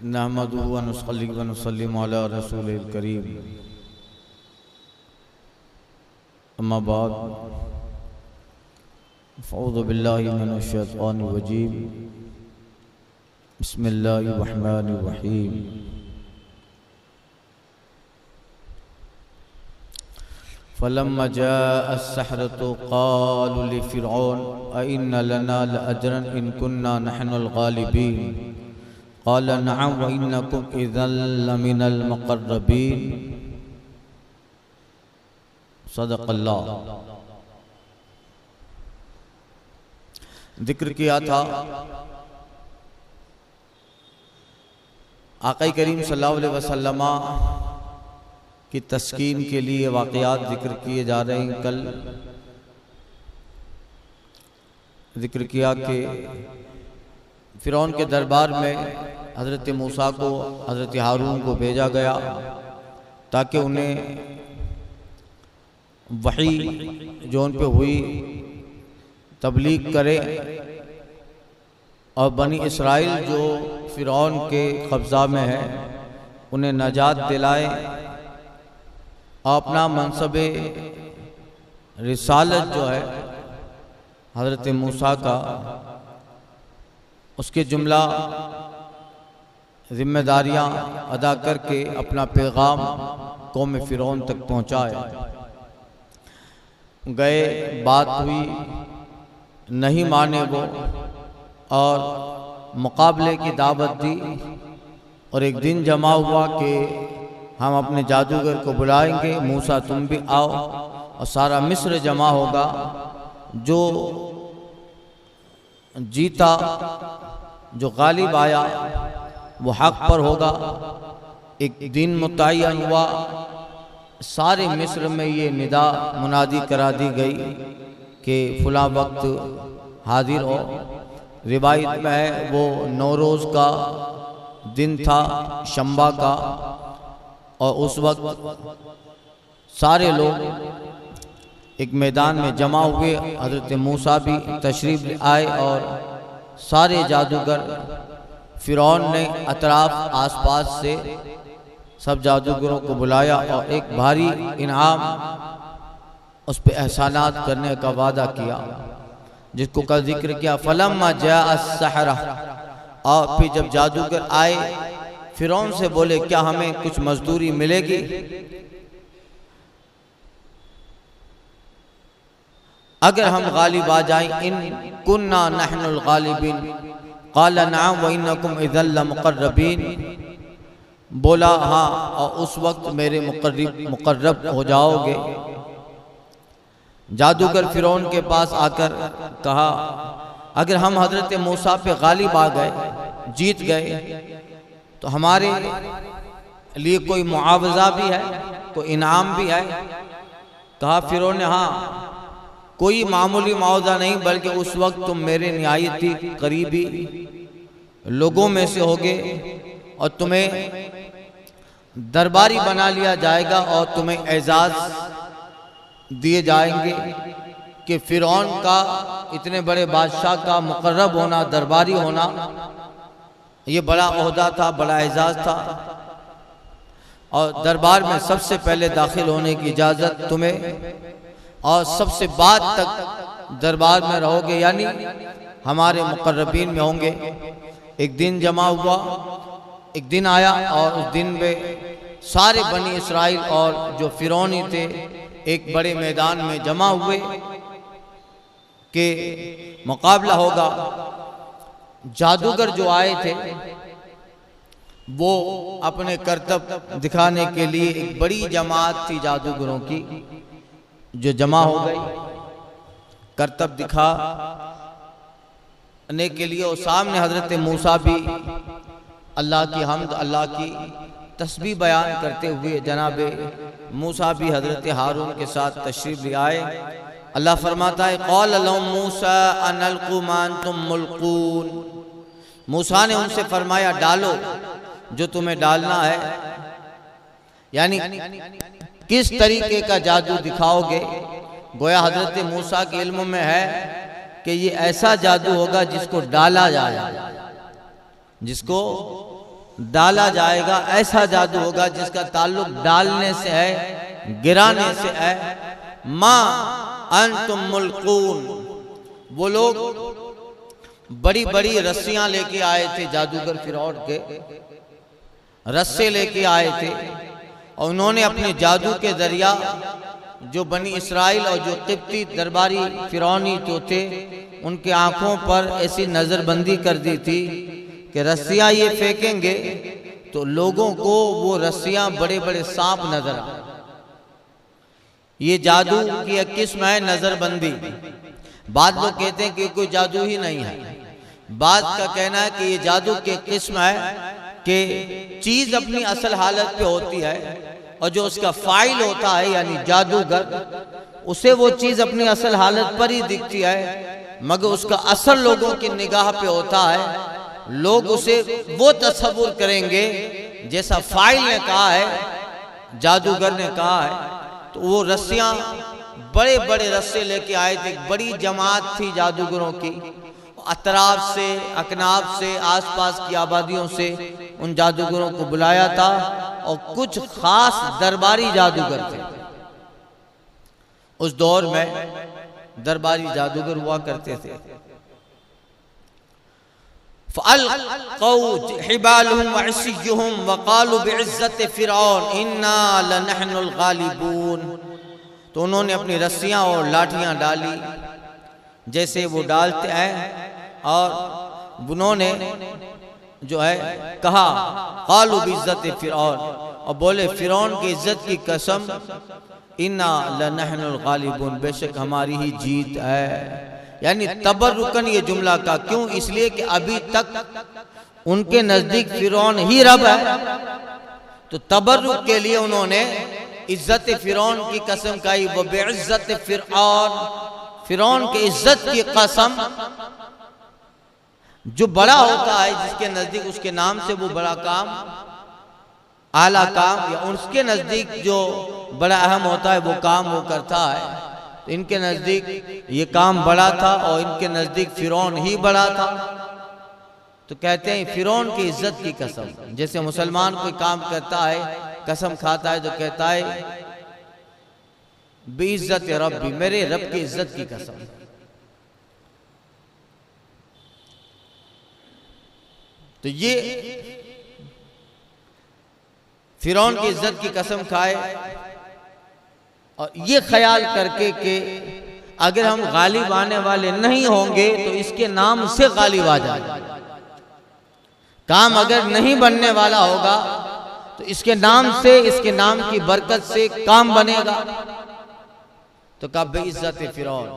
नहमदुहु व नुसल्ली व नुसल्लिमु अला रसूलिल करीम। अम्मा बाद फ़अऊज़ु बिल्लाहि मिनश शैतानिर रजीम। बिस्मिल्लाहिर रहमानिर रहीम। फ़लम्मा जाअस सहरतु क़ालू लिफ़िरऔन अइन्न लना लअजरन इन कुन्ना नहनुल गालिबीन क़ाल नअम व इन्नकुम इज़्ज़न लमिनल मुक़र्रबीन। सदक़ल्लाह। जिक्र किया था आक़ा करीम सल्लल्लाहु अलैहि वसल्लम की तस्कीन के लिए वाक़यात जिक्र किए जा रहे हैं। कल जिक्र किया कि फ़िरौन के दरबार में हज़रत मूसा को हज़रत हारून को भेजा गया ताकि उन्हें वही जो उन पे हुई तबलीग करे और बनी इसराइल जो फ़िरौन के कब्ज़ा में है उन्हें नजात दिलाए और अपना मनसबे रिसालत जो है हज़रत मूसा का उसके जुमला जिम्मेदारियां अदा करके अपना पैगाम कौम फ़िरौन तक पहुँचाए। गए, बात हुई, नहीं माने वो और मुकाबले की दावत दी और एक दिन जमा हुआ कि हम अपने जादूगर को बुलाएंगे, मूसा तुम भी आओ और सारा मिस्र जमा होगा। जो जीता, जो गालिब आया वो हक पर होगा। एक दिन मुतय्यन हुआ, सारे मिस्र में ये निदा मुनादी करा दी गई कि फुला वक्त हाजिर हो। रिवायत में है वो नौरोज़ का दिन था, शंबा का, और उस वक्त सारे लोग एक मैदान में जमा हुए। हज़रत मूसा भी तशरीफ़ आए और सारे जादूगर फ़िरौन ने अतराफ़ आसपास से सब जादूगरों को बुलाया और एक भारी इनाम उस पर एहसानात करने का वादा किया, जिसको कल जिक्र किया। फलम्मा जाअस सहरा, और फिर जब जादूगर आए फ़िरौन से बोले क्या हमें कुछ मजदूरी मिलेगी? अगर हम गालिब आ जाएं, इन कुन्ना नहनुल गालिबीन क़ाल नअम व इन्नकुम इज़्ज़न लमुक़र्रबीन। बोला हाँ, और उस वक्त मेरे मुक़र्रब हो जाओगे। जादूगर फ़िरौन के पास आकर कहा अगर हम हज़रत मूसा पे गालिब आ गए, जीत गए, तो हमारे लिए कोई मुआवजा भी है, कोई इनाम भी है? कहा फ़िरौन ने हाँ, कोई मामूली मुआवजा नहीं, बल्कि उस वक्त तुम मेरे निहायती करीबी लोगों में से होगे और तुम्हें दरबारी बना लिया जाएगा और तुम्हें एजाज़ दिए जाएंगे कि फ़िरौन का इतने बड़े बादशाह का मुक़र्रब होना, दरबारी होना, ये बड़ा ओहदा था, बड़ा एजाज़ था। और दरबार में सबसे पहले दाखिल होने की इजाज़त तुम्हें, और सबसे बाद तक दरबार में रहोगे, यानी हमारे मुक़र्रबीन में होंगे। एक दिन जमा हुआ, एक दिन आया और उस दिन में सारे बनी इसराइल और जो फ़िरौनी थे एक बड़े मैदान में जमा हुए कि मुकाबला होगा। जादूगर जो आए थे वो अपने करतब दिखाने के लिए, एक बड़ी जमात थी जादूगरों की जो जमा हो गई करतब दिखाने के लिए। और सामने हज़रत मूसा भी अल्लाह की हम्द, अल्लाह की तस्बीह बयान करते हुए जनाब मूसा भी हज़रत हारून के साथ तशरीफ़ ले आए। अल्लाह फरमाता है क़ाल लहुम मूसा अन अल्क़ू मा अंतुम मुल्क़ून। मूसा ने उनसे फरमाया डालो जो तुम्हें डालना है, यानी किस तरीके का जादू दिखाओगे। गोया हज़रत मूसा के इल्म में है कि ये ऐसा जादू होगा जिसको डाला जाए, जिसको डाला जाएगा, ऐसा जादू होगा जिसका ताल्लुक डालने से है, गिराने से है। मां अंतुम मुल्कून, वो लोग बड़ी बड़ी रस्सियां लेके आए थे, जादूगर फिरौन के रस्से लेके आए थे, और उन्होंने अपने जादू के जरिया जो बनी इसराइल और जो किब्ती दरबारी फिरौनी जो थे उनके आंखों पर ऐसी नजरबंदी कर दी थी कि रस्सियां ये फेंकेंगे तो लोगों को वो रस्सियां बड़े बड़े सांप नजर आए। ये जादू की एक किस्म है नजरबंदी। बाद लोग कहते हैं कि कोई जादू ही नहीं है, बाद का कहना है कि ये जादू की किस्म है कि चीज अपनी असल हालत पे होती है और जो उसका फाइल होता है यानी जादूगर, उसे वो चीज अपनी असल हालत पर ही दिखती है, मगर उसका असर लोगों की निगाह पे होता है। लोग उसे वो तस्वुर करेंगे जैसा फाइल ने कहा है, जादूगर ने कहा है। तो वो रस्सियां, बड़े बड़े रस्से लेके आए थे, बड़ी जमात थी जादूगरों की, अतराफ से, अकनाफ से, आसपास की आबादियों से उन जादूगरों को बुलाया था, और कुछ खास दरबारी जादूगर थे। उस दौर में दरबारी जादूगर हुआ करते थे। फ़अल्क़ौ हिबालहुम व इस्यहुम व क़ालू बिइज़्ज़ति फ़िरऔन इन्ना लनहनुल ग़ालिबून। तो उन्होंने अपनी रस्सियां और लाठियां डाली जैसे वो डालते हैं, और उन्होंने जो है कहा क़ालू बिइज़्ज़ति फ़िरऔन, और बोले फिरौन की इज्जत की कसम, इन्ना लनहनुल ग़ालिबून, बेशक हमारी ही जीत है। यानी तबर्रुकन ये जुमला का, क्यों? इसलिए कि अभी तक उनके नजदीक फिरौन ही रब है, तो तबर्रुक के लिए उन्होंने इज्जत फिरौन की कसम खाई। वो बेइज्जत फिरऔन, फिरौन की इज्जत की कसम। जो बड़ा होता है जिसके नजदीक, उसके नाम से वो बड़ा काम, आला काम, या उसके नजदीक जो बड़ा अहम होता है वो काम वो करता है। तो इनके नजदीक ये काम बड़ा था और इनके नजदीक फिरौन ही बड़ा था। तो कहते हैं फिरौन की इज्जत की कसम। जैसे मुसलमान कोई काम करता है, कसम खाता है, तो कहता है बेइज्जत रब्बी, मेरे रब की इज्जत की कसम। तो ये फिरौन की इज्जत की कसम खाए, और ये ख्याल करके कि अगर हम गालिब आने वाले नहीं होंगे तो इसके नाम से गालिब आ जाए। काम अगर नहीं बनने वाला होगा तो इसके नाम से, इसके नाम की बरकत से काम बनेगा। तो कहा बेइज्जत फिरौन,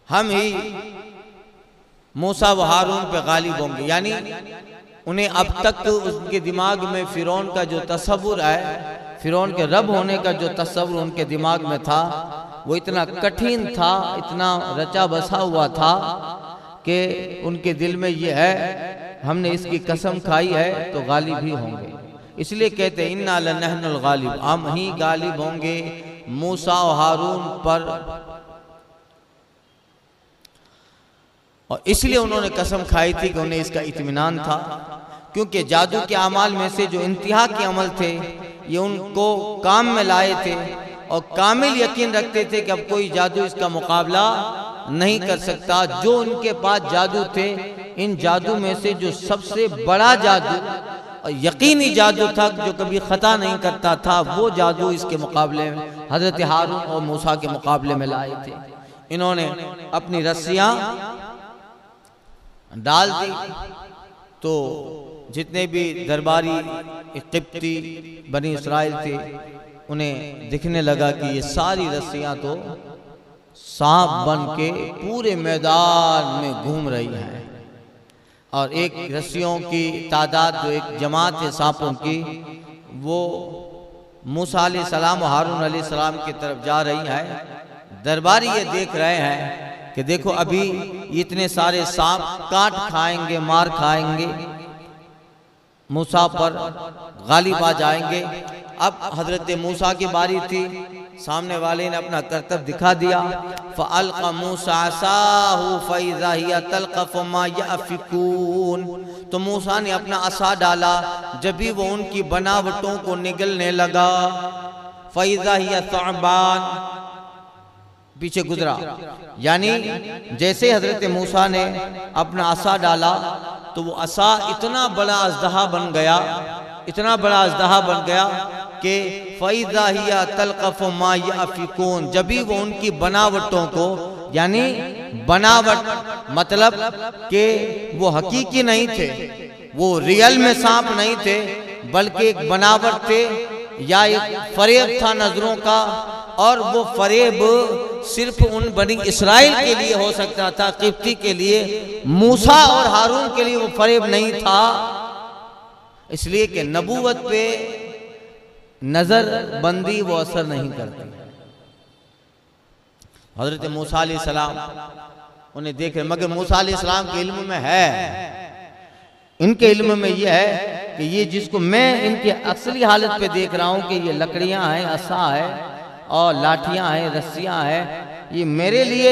हम ही मूसा व हारून पे गालिब होंगे। यानी उन्हें अब तक उनके दिमाग में फिरौन का जो तस्वुर है, फिरौन के रब होने का जो तस्वुर उनके दिमाग में था, वो इतना कठिन था, इतना रचा बसा हुआ था कि उनके दिल में ये है, हमने इसकी कसम खाई है तो गालिब ही होंगे। इसलिए कहते हैं इन्ना लनहनुल गालिब, हम ही गालिब होंगे मूसा और हारून पर। और इसलिए उन्होंने कसम खाई थी कि उन्हें इसका इत्मीनान था, क्योंकि जादू के अमाल में से जो इंतहा के अमल थे ये उनको काम में लाए थे, और कामिल यकीन रखते थे कि अब कोई जादू इसका मुकाबला नहीं कर सकता। जो उनके पास जादू थे, इन जादू में से जो सबसे बड़ा जादू और यकीनी जादू था जो कभी खता नहीं करता था, वो जादू इसके मुकाबले में हजरत हारून और मूसा के मुकाबले में लाए थे। इन्होंने अपनी रस्सियां डाल दी तो जितने भी दरबारी किब्ती बनी इसराइल थे उन्हें दिखने लगा कि ये सारी रस्सियां तो सांप बन के पूरे मैदान में घूम रही हैं, और एक रस्सियों की तादाद जो एक जमात है सांपों की, वो मूसा अलैहिस्सलाम और हारून अलैहिस्सलाम की तरफ जा रही है। दरबारी ये देख रहे हैं कि देखो अभी इतने सारे सांप काट खाएंगे, मार खाएंगे, मूसा पर गालिब आ जाएंगे। अब हजरत मूसा की बारी थी, सामने वाले ने अपना करतब दिखा दिया। फ़अल्क़ा मूसा असाहु फ़इज़ा हिया तल्क़फ़ु मा याफ़िकून, तो मूसा ने अपना असा डाला, जब भी वो उनकी बनावटों को निगलने लगा। फ़इज़ा हिया सुअबान, पीछे गुजरा, यानी जैसे हजरत मूसा ने अपना असा डाला तो वो असा इतना बड़ा अज़दहा बन गया, इतना बड़ा अज़दहा बन गया कि फ़इज़ा हिया तल्क़फ़ु मा याफ़िकून, जब भी वो उनकी बनावटों को, यानी बनावट मतलब कि वो हकीकी नहीं थे, वो रियल में सांप नहीं थे, बल्कि एक बनावट थे या एक फरेब था नजरों का, और वो फरेब सिर्फ उन बनी इस्राइल के लिए हो सकता था, किब्ती के लिए, मूसा और हारून के लिए वो फरेब नहीं था। इसलिए कि नबूवत पे नजर बंदी वो असर नहीं करती। हजरत मूसा अलैहिस्सलाम उन्हें देख रहे, मगर मूसा अलैहिस्सलाम के इल्म में है, इनके इल्म में ये है कि ये जिसको मैं इनके असली हालत पे देख रहा हूं कि ये लकड़ियां हैं, असा है और लाठियां हैं, रस्सियां हैं, ये मेरे लिए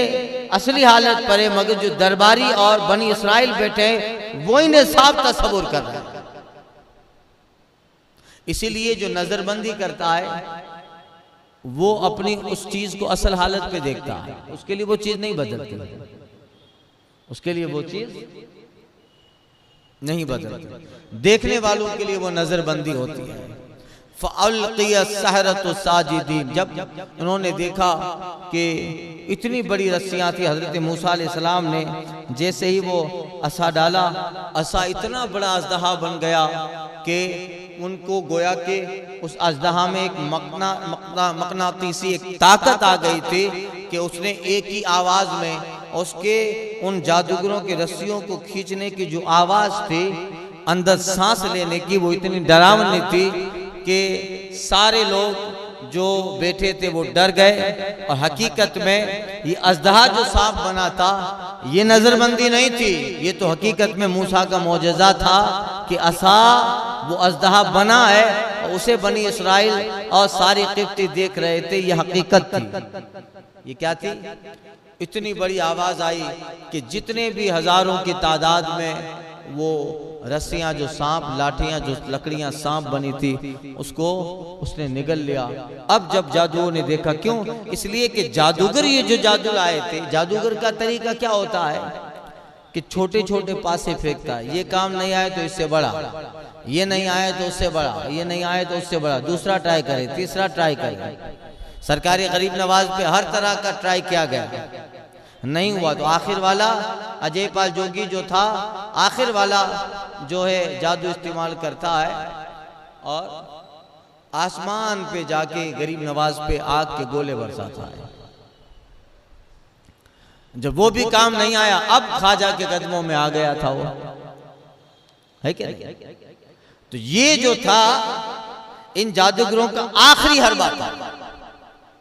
असली हालत पर है, मगर जो दरबारी और बनी इस्राइल बैठे वो इन्हें साफ तस्वुर कर रहे हैं। इसीलिए जो नजरबंदी करता है वो अपनी उस चीज को असल हालत पे देखता है, उसके लिए वो चीज नहीं बदलती, उसके लिए वो चीज नहीं बदलती, देखने वालों के लिए वो नजरबंदी होती है। फ़अल्क़िया सहरतु साजिदीन, जब उन्होंने देखा कि इतनी बड़ी रस्सियां थी, हजरत मूसा अलैहिस्सलाम ने जैसे ही वो असा डाला, असा इतना बड़ा अज़दहा बन गया कि उनको गोया कि उस अज़दहा में एक मकनातीसी एक ताकत आ गई थी कि उसने एक ही आवाज में उसके उन जादूगरों के रस्सियों को खींचने की जो आवाज थी, अंदर सांस लेने की, वो इतनी डरावनी थी कि सारे लोग जो बैठे थे वो डर गए। और हकीकत में ये अज़दहा जो सांप बना था ये नजरबंदी नहीं थी, ये तो हकीकत में मूसा का मौजज़ा था कि असा वो अज़दहा बना है और उसे बनी इस्राइल और सारी किब्ती देख रहे थे, ये हकीकत थी। ये क्या थी? इतनी बड़ी आवाज आई कि जितने भी हजारों की तादाद में वो रस्सियां जो सांप, लाठियां जो लकड़ियां सांप बनी थी, उसको उसने निगल लिया। अब जब जादूगर ने देखा, क्यों? इसलिए कि जादूगर ये जो जादू लाए थे, जादूगर का तरीका क्या होता है कि छोटे छोटे पासे फेंकता है, ये काम नहीं आए तो इससे बड़ा, ये नहीं आए तो उससे बड़ा, ये नहीं आए तो उससे बड़ा, दूसरा ट्राई करे, तीसरा ट्राई करे। सरकारी गरीब नवाज पे हर तरह का ट्राई किया गया, नहीं हुआ तो आखिर वाला अजय पाल जोगी जो था, आखिर वाला जो है जादू इस्तेमाल करता है और आसमान पे जाके गरीब नवाज पे आग के गोले बरसाता है। जब वो भी काम नहीं आया, अब ख्वाजा के कदमों में आ गया था वो, है क्या? तो ये जो था इन जादूगरों का आखिरी हरबा था,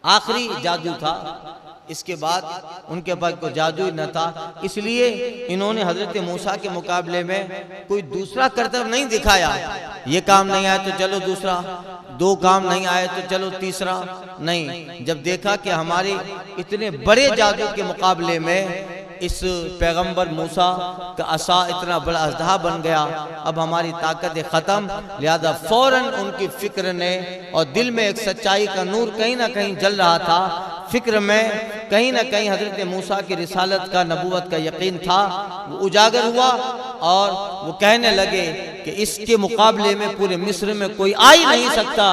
आखिरी जादू था। इसके बाद उनके पास कोई जादू ही न था, इसलिए इन्होंने हजरत मूसा के मुकाबले में कोई दूसरा करतब नहीं दिखाया। ये काम नहीं आया तो चलो दूसरा, दो काम नहीं आए तो चलो तीसरा, नहीं। जब देखा कि हमारे इतने बड़े जादू के मुकाबले में इस पैगंबर मूसा का असा इतना बड़ा अज़दहा बन गया, अब हमारी ताकत ख़त्म, लिहाजा फौरन उनकी फिक्र ने, और दिल में एक सच्चाई का नूर कहीं ना कहीं जल रहा था, फिक्र में कहीं ना कहीं हजरत मूसा की रिसालत का, नबूवत का यकीन था, वो उजागर हुआ और वो कहने लगे कि इसके मुकाबले में पूरे मिस्र में कोई आ ही नहीं सकता।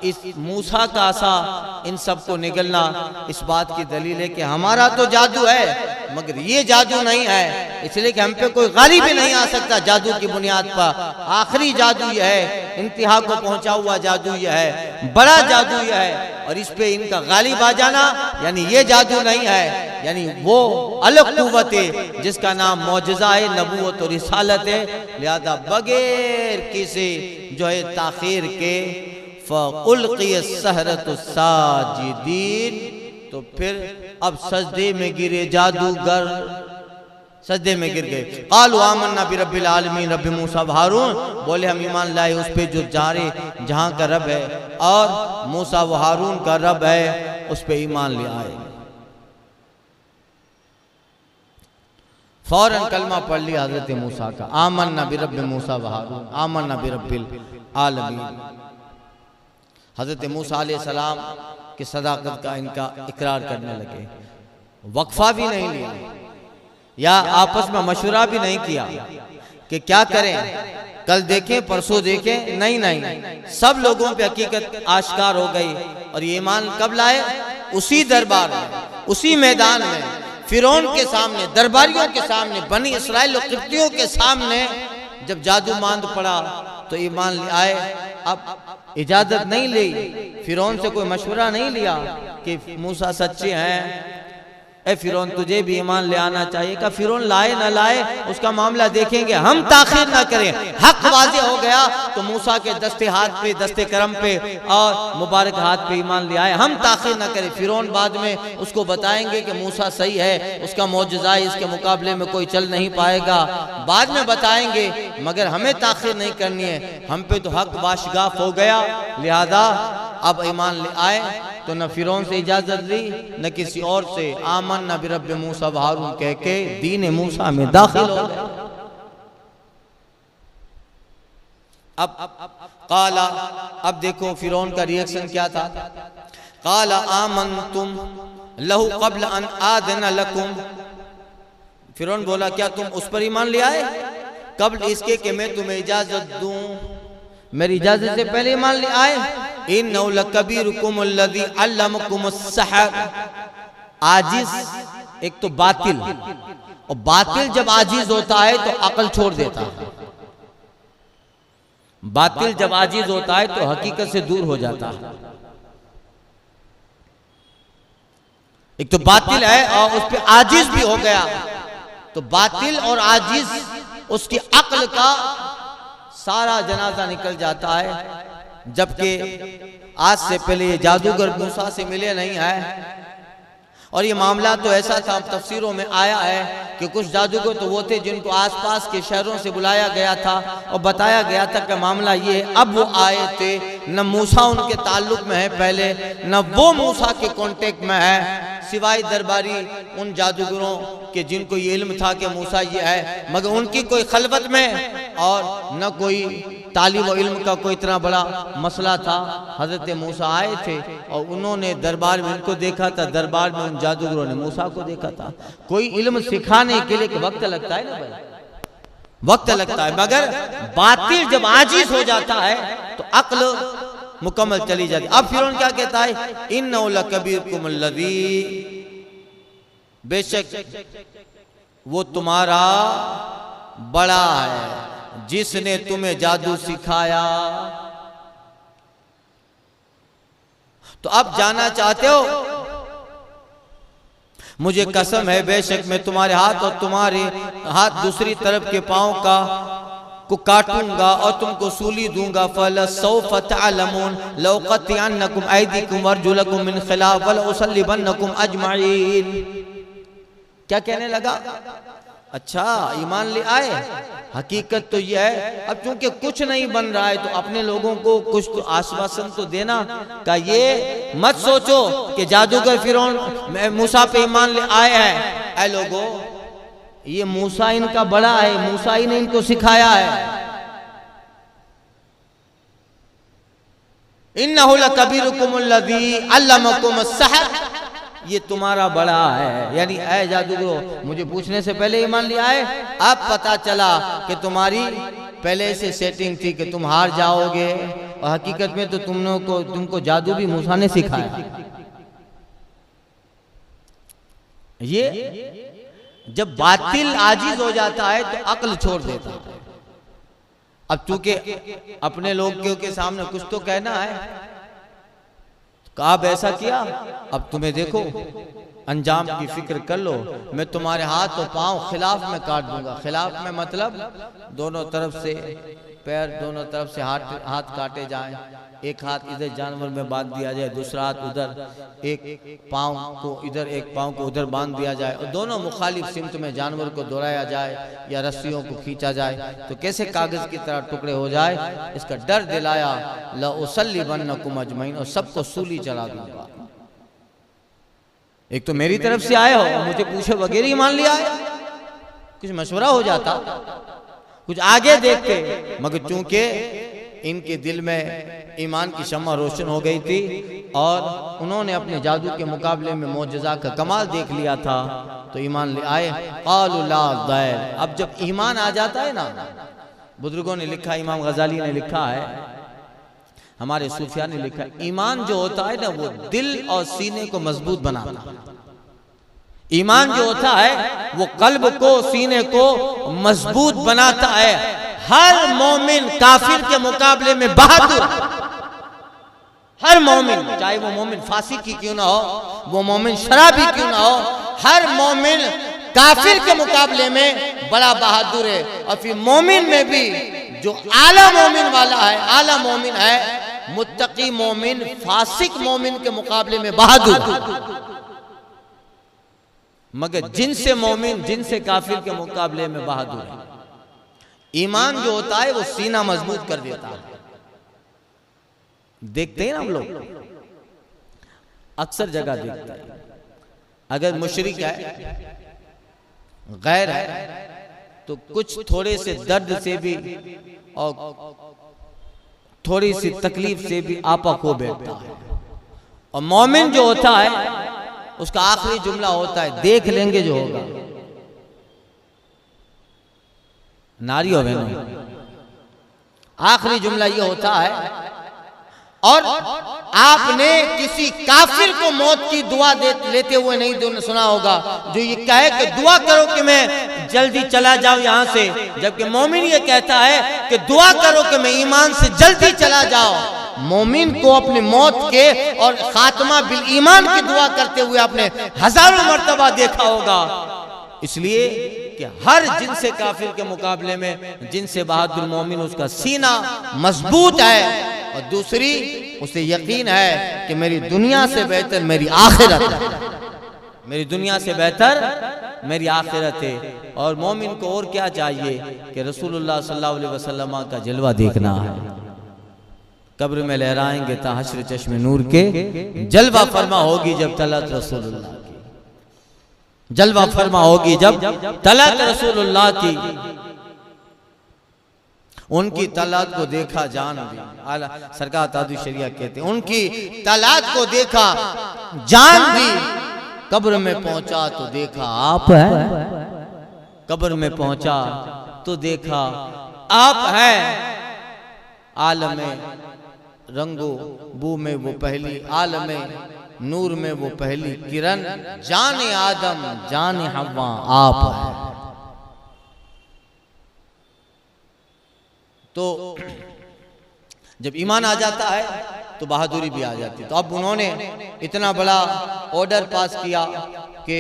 इस मूसा का आसा इन सबको निगलना इस बात की दलील है कि हमारा तो जादू है मगर ये जादू नहीं है, इसलिए कि हम पे कोई गालिब भी नहीं आ सकता जादू की बुनियाद पर। आखिरी जादू यह है, इंतहा को पहुंचा हुआ जादू यह है, बड़ा जादू यह है, और इस पे इनका गालिब आ जाना यानी ये जादू नहीं है, यानी वो अलग कुव्वत है जिसका नाम मौजज़ा है, नबूवत और रिसालत है। लिहाजा बगैर किसी जो है ताखीर के फ़उल्क़िय सहरतु साजिदीन, तो फिर अब सजदे में गिरे जादूगर। सजदे में गिर गए। क़ालू आमन्ना बिरब्बिल आलमीन रब्बि मूसा व हारून, बोले हम ईमान लाए उस पे जो जहां का रब है और मूसा व हारून का रब है, उस पे ईमान ले आए। फौरन कलमा पढ़ लिया हजरत मूसा का, आमन्ना बिरब्बि मूसा व हारून, आमन्ना बिरब्बिल आलमीन। हजरत मूसा अलैहिस्सलाम की सदाकत का इनका इकरार करने लगे। वक्फा भी नहीं लिया या आपस में मशवरा भी नहीं किया कि क्या करें, कल देखें परसों देखें, नहीं, सब लोगों पे हकीकत आश्कार हो गई। और ये ईमान कब लाए? उसी दरबार में, उसी मैदान में, फिरौन के सामने, दरबारियों के सामने, बनी इसराइल और किब्तियों के सामने जब जादू मांद पड़ा तो ईमान ले आए। अब इजाजत नहीं ली, फिरौन से कोई मशवरा नहीं लिया कि मूसा सच्चे हैं, ए फिरौन तुझे भी ईमान ले आना चाहिए। का फिरौन लाए ना लाए उसका मामला देखेंगे, हम ताखिर ना करें। हक वाज़े हो गया तो मूसा के दस्ते हाथ पे, दस्ते करम पे और मुबारक हाथ पे ईमान ले आए, हम ताखिर ना करें। फिरौन बाद में उसको बताएंगे कि मूसा सही है, उसका मौजज़ा इसके मुकाबले में कोई चल नहीं पाएगा, बाद में बताएंगे, मगर हमें ताखिर नहीं करनी है। हम पे तो हक बाशगाफ हो गया, लिहाजा अब ईमान ले आए। तो न फिरौन से इजाजत ली न किसी और से, आमन्ना बिरब्बि मूसा व हारून कह के दीन मूसा में दाखिल हो गया। अब काला, अब देखो फिरौन का रिएक्शन क्या था। काला आमनतुम लहू क़ब्ल अन आदना लकुम, फिरौन बोला क्या तुम उस पर ईमान ले आए कब्ल इसके कि मैं तुम्हें इजाजत दूं, मेरी इजाजत से पहले ईमान ले आए। इन्नहु लकबीरुकुम अल्लज़ी अल्लमकुमुस सहर, आजिज एक तो बातिल, और बातिल जब आजिज होता है तो अकल छोड़ देता है, बातिल जब आजिज होता है तो हकीकत से दूर हो जाता है। एक तो बातिल है और उस पर आजिज भी हो गया, तो बातिल और आजिज उसकी अक्ल का सारा जनाजा निकल जाता है। जबकि आज से पहले ये जादूगर मूसा से मिले नहीं है, और ये मामला तो ऐसा था, तफसीरों में आया है कि कुछ जादूगर तो वो थे जिनको आसपास के शहरों से बुलाया गया था और बताया गया था कि मामला ये है। अब वो आए थे, न मूसा उनके ताल्लुक में है पहले, न वो मूसा के कांटेक्ट में है, सिवाय दरबारी उन जादूगरों के जिनको ये इल्म था कि मूसा ये है, मगर उनकी कोई खलवत में और न कोई तालीम और इल्म का कोई इतना बड़ा मसला था। हजरत मूसा आए थे और उन्होंने दरबार में उनको देखा था, दरबार में उन जादूगरों ने मूसा को देखा था। कोई इल्म सिखाने के लिए वक्त लगता है ना भाई, वक्त लगता है, मगर बातिल जब आजिज हो जाता है तो अक्ल मुकम्मल चली जाती। अब फिर उन क्या कहता है, इन्नहु लकबीरुकुम अल्लज़ी, बेशक वो तुम्हारा बड़ा है जिसने तुम्हें जादू सिखाया। तो अब जाना चाहते हो, मुझे कसम है बेशक मैं तुम्हारे हाथ और तुम्हारे हाथ दूसरी तरफ के पांव का को काटूंगा और तुमको सूली दूंगा। फलसौफ तअलमून लौक़तियन्नकुम ऐदीकुम वअरजुलकुम मिन खिलाफ वलउसल्लिबन्नकुम अजमईन। क्या कहने लगा? अच्छा ईमान ले आए, हकीकत तो यह है अब चूंकि कुछ नहीं बन रहा है तो अपने लोगों को कुछ तो आश्वासन तो देना का। ये मत सोचो कि जादूगर फिरौन मूसा पे ईमान ले आए हैं। ऐ लोगों, ये मूसा इनका बड़ा है, मूसा ही ने इनको सिखाया है। इन्नहु लकबीरुकुम अल्लज़ी अल्लमकुमुस सहर, ये तुम्हारा बड़ा है। यानी ऐ जादूगरों, मुझे पूछने से पहले ईमान ले आए, अब पता चला कि तुम्हारी पहले से सेटिंग थी कि तुम हार जाओगे, और हकीकत में तो तुमको जादू भी मूसा ने सिखाया। ये जब बातिल आजिज हो जाता है तो अक्ल छोड़ देता है। अब चूंकि अपने लोगों के सामने कुछ तो कहना है, आप ऐसा किया, अब तुम्हें देखो अंजाम की फिक्र कर लो। मैं तुम्हारे हाथ और पांव खिलाफ में काट दूंगा। खिलाफ में मतलब दोनों तरफ से पैर दोनों तरफ से हाथ काटे जाएं, एक हाथ इधर जानवर में बांध दिया जाए, दूसरा हाथ उधर, एक पाँव को इधर एक पाँव को उधर बांध दिया जाए और दोनों मुखालिफ सिमत में जानवर को दौड़ाया जाए या रस्सियों को खींचा जाए तो कैसे कागज की तरह टुकड़े हो जाए, इसका डर दिलाया। लउसल्लिबन्नकुम अजमईन, और सबको सूली चढ़ा दूंगा। एक तो मेरी तरफ से आए हो, मुझे पूछे वगैरह ही मान लिया है, कुछ मशवरा हो जाता, कुछ आगे देखते, मगर चूंकि इनके दिल में ईमान की शम्मा रोशन हो गई थी और उन्होंने अपने जादू के मुकाबले में मोजज़ा का कमाल देख लिया था तो ईमान ले आए। क़ालू ला दैर, अब जब ईमान आ जाता है ना, बुजुर्गों ने लिखा, इमाम गजाली ने लिखा है, हमारे सूफिया ने लिखा है, ईमान जो होता है ना वो दिल और सीने को मजबूत बनाता है। ईमान जो होता है वो कल्ब को, सीने को मजबूत बनाता है। हर मोमिन काफिर के मुकाबले में बहादुर, हर मोमिन, चाहे वो मोमिन फासिक की क्यों ना हो, वो मोमिन शराबी क्यों ना हो, हर मोमिन काफिर के मुकाबले में बड़ा बहादुर है। और फिर मोमिन में भी जो आला मोमिन वाला है, आला मोमिन है, मुत्तकी मोमिन फासिक मोमिन के मुकाबले में बहादुर, मगर जिनसे मोमिन, जिनसे काफिर के मुकाबले में बहादुर है। ईमान जो होता है वो सीना मजबूत कर देता है। देखते हैं ना हम लोग, अक्सर जगह देखते हैं, अगर मुशरिक है, गैर है, तो कुछ थोड़े से दर्द से भी और थोड़ी सी तकलीफ से भी आपा खो बैठता है। और मोमिन जो होता है उसका आखिरी जुमला होता है, देख लेंगे जो होगा। नारी हो बहनों, आखिरी जुमला ये होता है। और आपने किसी काफिर को मौत की दुआ लेते हुए नहीं सुना होगा जो ये कहे कि दुआ करो कि मैं जल्दी चला जाऊं यहां से, जबकि मोमिन ये कहता है कि दुआ करो कि मैं ईमान से जल्दी चला जाऊं। मोमिन को अपनी मौत के और खात्मा बिल ईमान की दुआ करते हुए आपने हजारों मर्तबा देखा होगा। इसलिए कि हर जिनसे काफिर के मुकाबले में जिनसे बहादुर मोमिन, उसका सीना मजबूत है और दूसरी उसे यकीन है कि मेरी दुनिया से बेहतर मेरी आखिरत है, मेरी दुनिया से बेहतर मेरी आखिरत है। और मोमिन को और क्या चाहिए कि रसूलुल्लाह सल्लल्लाहु अलैहि वसल्लम का जलवा देखना है। कब्र में लहराएंगे ता हश्र चश्मे नूर के, जलवा फरमा होगी जब तलत रसूलुल्लाह की, जलवा फरमा होगी जब तलत रसूलुल्लाह की। उनकी तलात को देखा जान भी, आला सरकार तादु शरिया कहते हैं, उनकी तलात को देखा जान भी। कब्र में पहुंचा तो देखा आप है, कब्र में पहुंचा तो देखा आप है। आलम रंगो बू में वो पहली, आलम नूर में वो पहली किरण, जाने आदम जाने हव्वा आप है। तो जब ईमान आ जाता है तो बहादुरी भी आ जाती है। तो अब उन्होंने इतना बड़ा ऑर्डर पास किया कि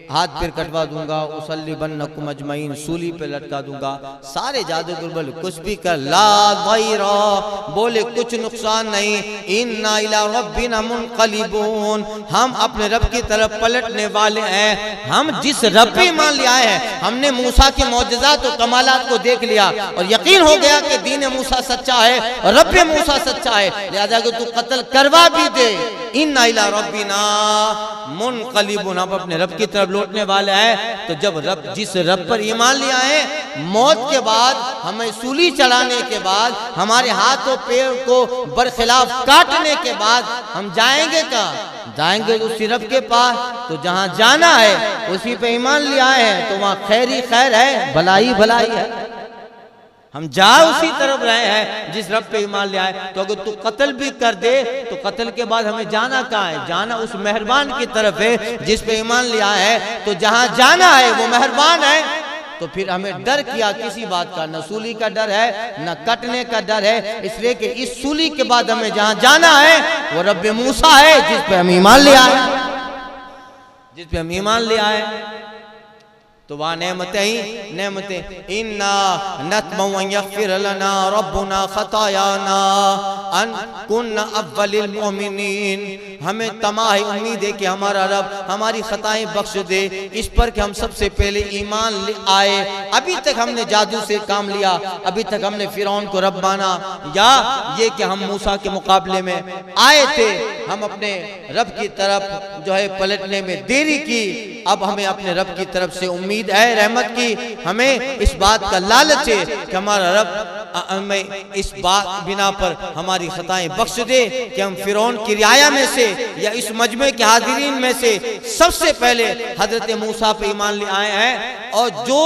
हाथ पैर कटवा दूंगा, उसल्लिबन्नकुम अजमईन, सूली पे लटका दूंगा। सारे जादूगर बोले कुछ भी कर, ला दैरा, बोले कुछ नुकसान नहीं, इन्ना इला रब्बिना मुनक़लिबून, हम अपने रब की तरफ पलटने वाले हैं। हम जिस रब पे ईमान ले आए हैं, हमने मूसा के मौजज़ात और कमालात को देख लिया और यकीन हो गया कि दीन मूसा सच्चा है और रब मूसा सच्चा है, लिहाजा कि तू कत्ल करवा भी दे। इन्ना इला रब्बिना मुनक़लिबून, हम अपने रब की तरफ लौटने वाले हैं। तो जब रब, जिस रब पर ईमान ले आए, मौत के बाद हमें सूली चढ़ाने के बाद, हमारे हाथों पैर को बरखिलाफ काटने के बाद हम जाएंगे कहाँ? जाएंगे उसी रब के पास। तो जहाँ जाना है उसी पे ईमान ले आए हैं तो वहाँ खैर ही खैर है, भलाई भलाई है। हम जा उसी तरफ रहे हैं जिस रब पे ईमान ले आए। तो अगर तू कत्ल भी कर दे तो कत्ल के बाद हमें जाना कहाँ है? जाना उस मेहरबान की तरफ है जिस पे ईमान ले आए है। तो जहाँ जाना है वो मेहरबान है। तो फिर हमें डर किया किसी बात का, न सूली का डर है न कटने का डर है, इसलिए कि इस सूली के बाद हमें जहाँ जाना है वो रब मूसा है जिस पे हम ईमान ले आए, जिस पे हम ईमान ले आए। तो वहाँ नेमतें ही नेमतें। इन्ना नत्मउ अन यग़फ़िर लना रब्बुना ख़तायाना अन कुन्ना अव्वलिल मोमिनीन। हमें तमाह उम्मीद है कि हमारा रब हमारी खताएं बख्श दे, इस पर कि हम सबसे पहले ईमान ले आए। अभी तक हमने जादू से काम लिया, अभी तक हमने फिरौन को रब माना, या ये कि हम मूसा के मुकाबले में आए थे, हम अपने रब की तरफ जो है पलटने में देरी की। अब हमें अपने रब की तरफ से उम्मीद है रहमत की, हमें इस बात का लालच है कि हमारा रब हमें इस बात बिना पर हमारी खताएं बख्श दे कि हम फिरौन की रियाया में से या इस मजमे के हाजिरीन में से सबसे पहले हजरत मूसा पे ईमान ले आए हैं। और जो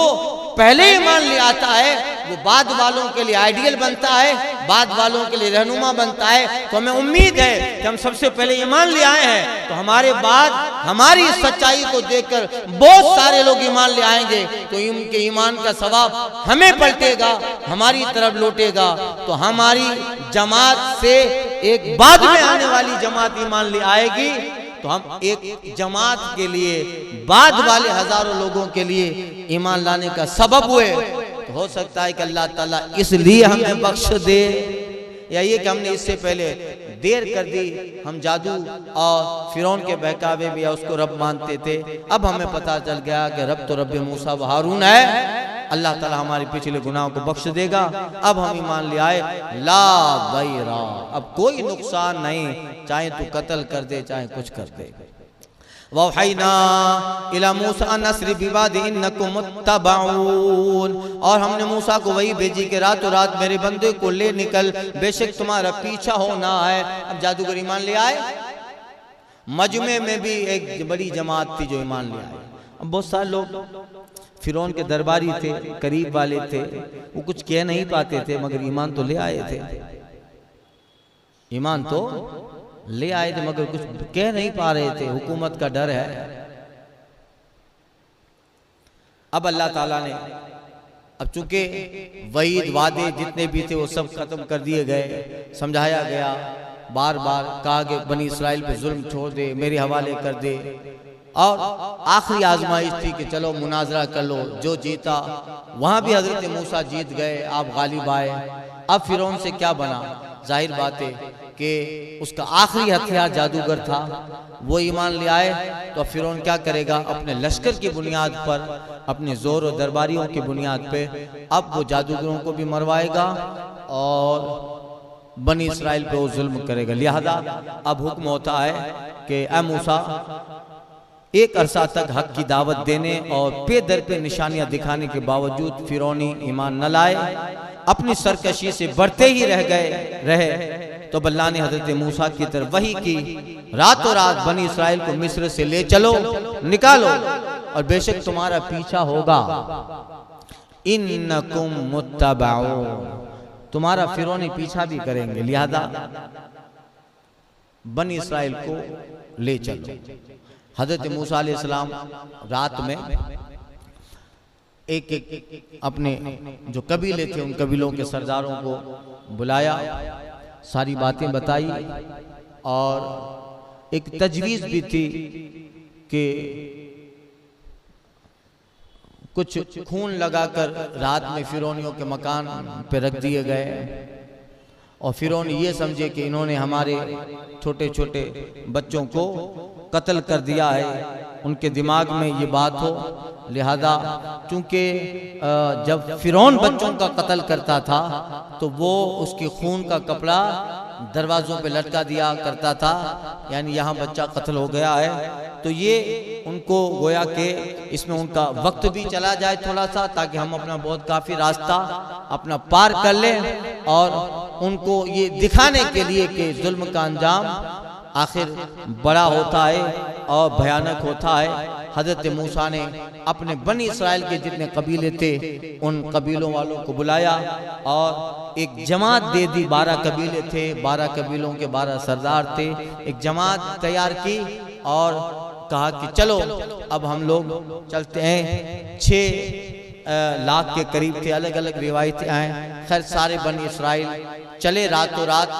पहले ईमान ले आता है वो बाद वालों के लिए आइडियल बनता है, बाद वालों के लिए रहनुमा बनता है। तो हमें उम्मीद है कि हम सबसे पहले ईमान ले आए हैं, तो हमारे बाद हमारी सच्चाई को देखकर बहुत सारे लोग ईमान ले आएंगे, तो उनके ईमान का सवाब हमें पलटेगा, हमारी तरफ लौटेगा। तो हमारी जमात से एक बाद में आने वाली जमात ईमान ले आएगी, तो हम एक जमात के लिए बाद वाले हजारों लोगों के लिए ईमान लाने का सबब हुए। तो हो सकता है कि अल्लाह ताला इसलिए हमें बख्श दे, या ये कि हमने इससे पहले देर कर दी, हम जादू और फिरौन के बहकावे में या उसको रब मानते थे। अब हमें पता चल गया कि रब तो रब मूसा व हारून है। अल्लाह ताला हमारे पिछले गुनाहों को बख्श देगा। अब हम ईमान ले आए, ला बैरा, अब कोई नुकसान नहीं, चाहे तू कत्ल कर दे चाहे कुछ कर दे। वहैना इला मूसा अन अस्रि बिबादी इन्नकुम मुत्तबऊन, और हमने मूसा को वही भेजी कि रातों रात मेरे बंदे को ले निकल, बेशक तुम्हारा पीछा होना है। अब जादूगर ईमान ले आए, मजमे में भी एक बड़ी जमात थी जो ईमान ले आए। अब बहुत सारे लोग फिरौन के दरबारी थे, करीब वाले थे, वो कुछ कह नहीं पाते थे, मगर ईमान तो ले आए थे, ईमान तो ले आए थे, मगर कुछ कह नहीं पा रहे थे, हुकूमत का डर है। अब अल्लाह ताला ने, अब चूंकि वईद वादे जितने भी थे वो सब खत्म कर दिए गए, समझाया गया, बार बार कहा कि बनी इसराइल पे जुल्म छोड़ दे, मेरे हवाले कर दे। और आखिरी आजमाइश थी कि चलो मुनाजरा कर लो, जो जीता। वहां भी हजरत मूसा जीत गए, आप गालिब आए। अब फिरौन से क्या बना? जाहिर बात है कि उसका आखिरी हथियार जादूगर था, वो ईमान ले आए। तो फिरौन क्या करेगा? अपने लश्कर की बुनियाद पर, अपने जोर और दरबारियों की बुनियाद पे अब वो जादूगरों को भी मरवाएगा और बनी इसराइल पे वो जुल्म करेगा। लिहाजा अब हुक्म होता है कि ऐ मूसा, एक अरसा तक हक की दावत देने और पे दर पे निशानियां दिखाने के बावजूद फिरौनी ईमान न लाए, अपनी सरकशी से बढ़ते ही रहे। तो अल्लाह ने हजरत मूसा की तरफ वही की, रातों रात बनी इसराइल को मिस्र से ले चलो, निकालो, और बेशक तुम्हारा पीछा होगा। इन्नकुम मुत्तबऊन, तुम्हारा फिरौनी पीछा भी करेंगे, लिहाजा बनी इसराइल को ले चलो। हजरत मूसा अलैहिस्सलाम रात में एक एक अपने जो कबीले थे उन कबीलों के सरदारों को बुलाया, सारी बातें बताई, और एक तजवीज़ भी थी कि कुछ खून लगाकर रात में फिरौनियों के मकान पे रख दिए गए, और फिरौन ये समझे कि इन्होंने हमारे छोटे छोटे बच्चों को कत्ल कर दिया है, उनके दिमाग में ये बात हो। लिहाजा चूंकि जब फिरौन बच्चों का कत्ल करता था तो वो उसके खून का कपड़ा दरवाज़ों पे लटका दिया करता था, यानी यहाँ बच्चा कत्ल हो गया है। तो ये उनको गोया के इसमें उनका वक्त भी चला जाए थोड़ा सा, ताकि हम अपना बहुत काफ़ी रास्ता अपना पार कर लें, और उनको ये दिखाने के लिए कि जुल्म का अंजाम आखिर बड़ा होता है और भयानक होता है। हजरत मूसा ने अपने बनी इसराइल के जितने कबीले थे उन कबीलों वालों को बुलाया और एक जमात दे दी। 12 कबीले थे, 12 कबीलों के 12 सरदार थे। एक जमात तैयार की और कहा कि चलो अब हम लोग चलते हैं। 6 लाख के करीब थे, अलग अलग रिवायतें हैं। खैर सारे बनी इसराइल चले रातों रात,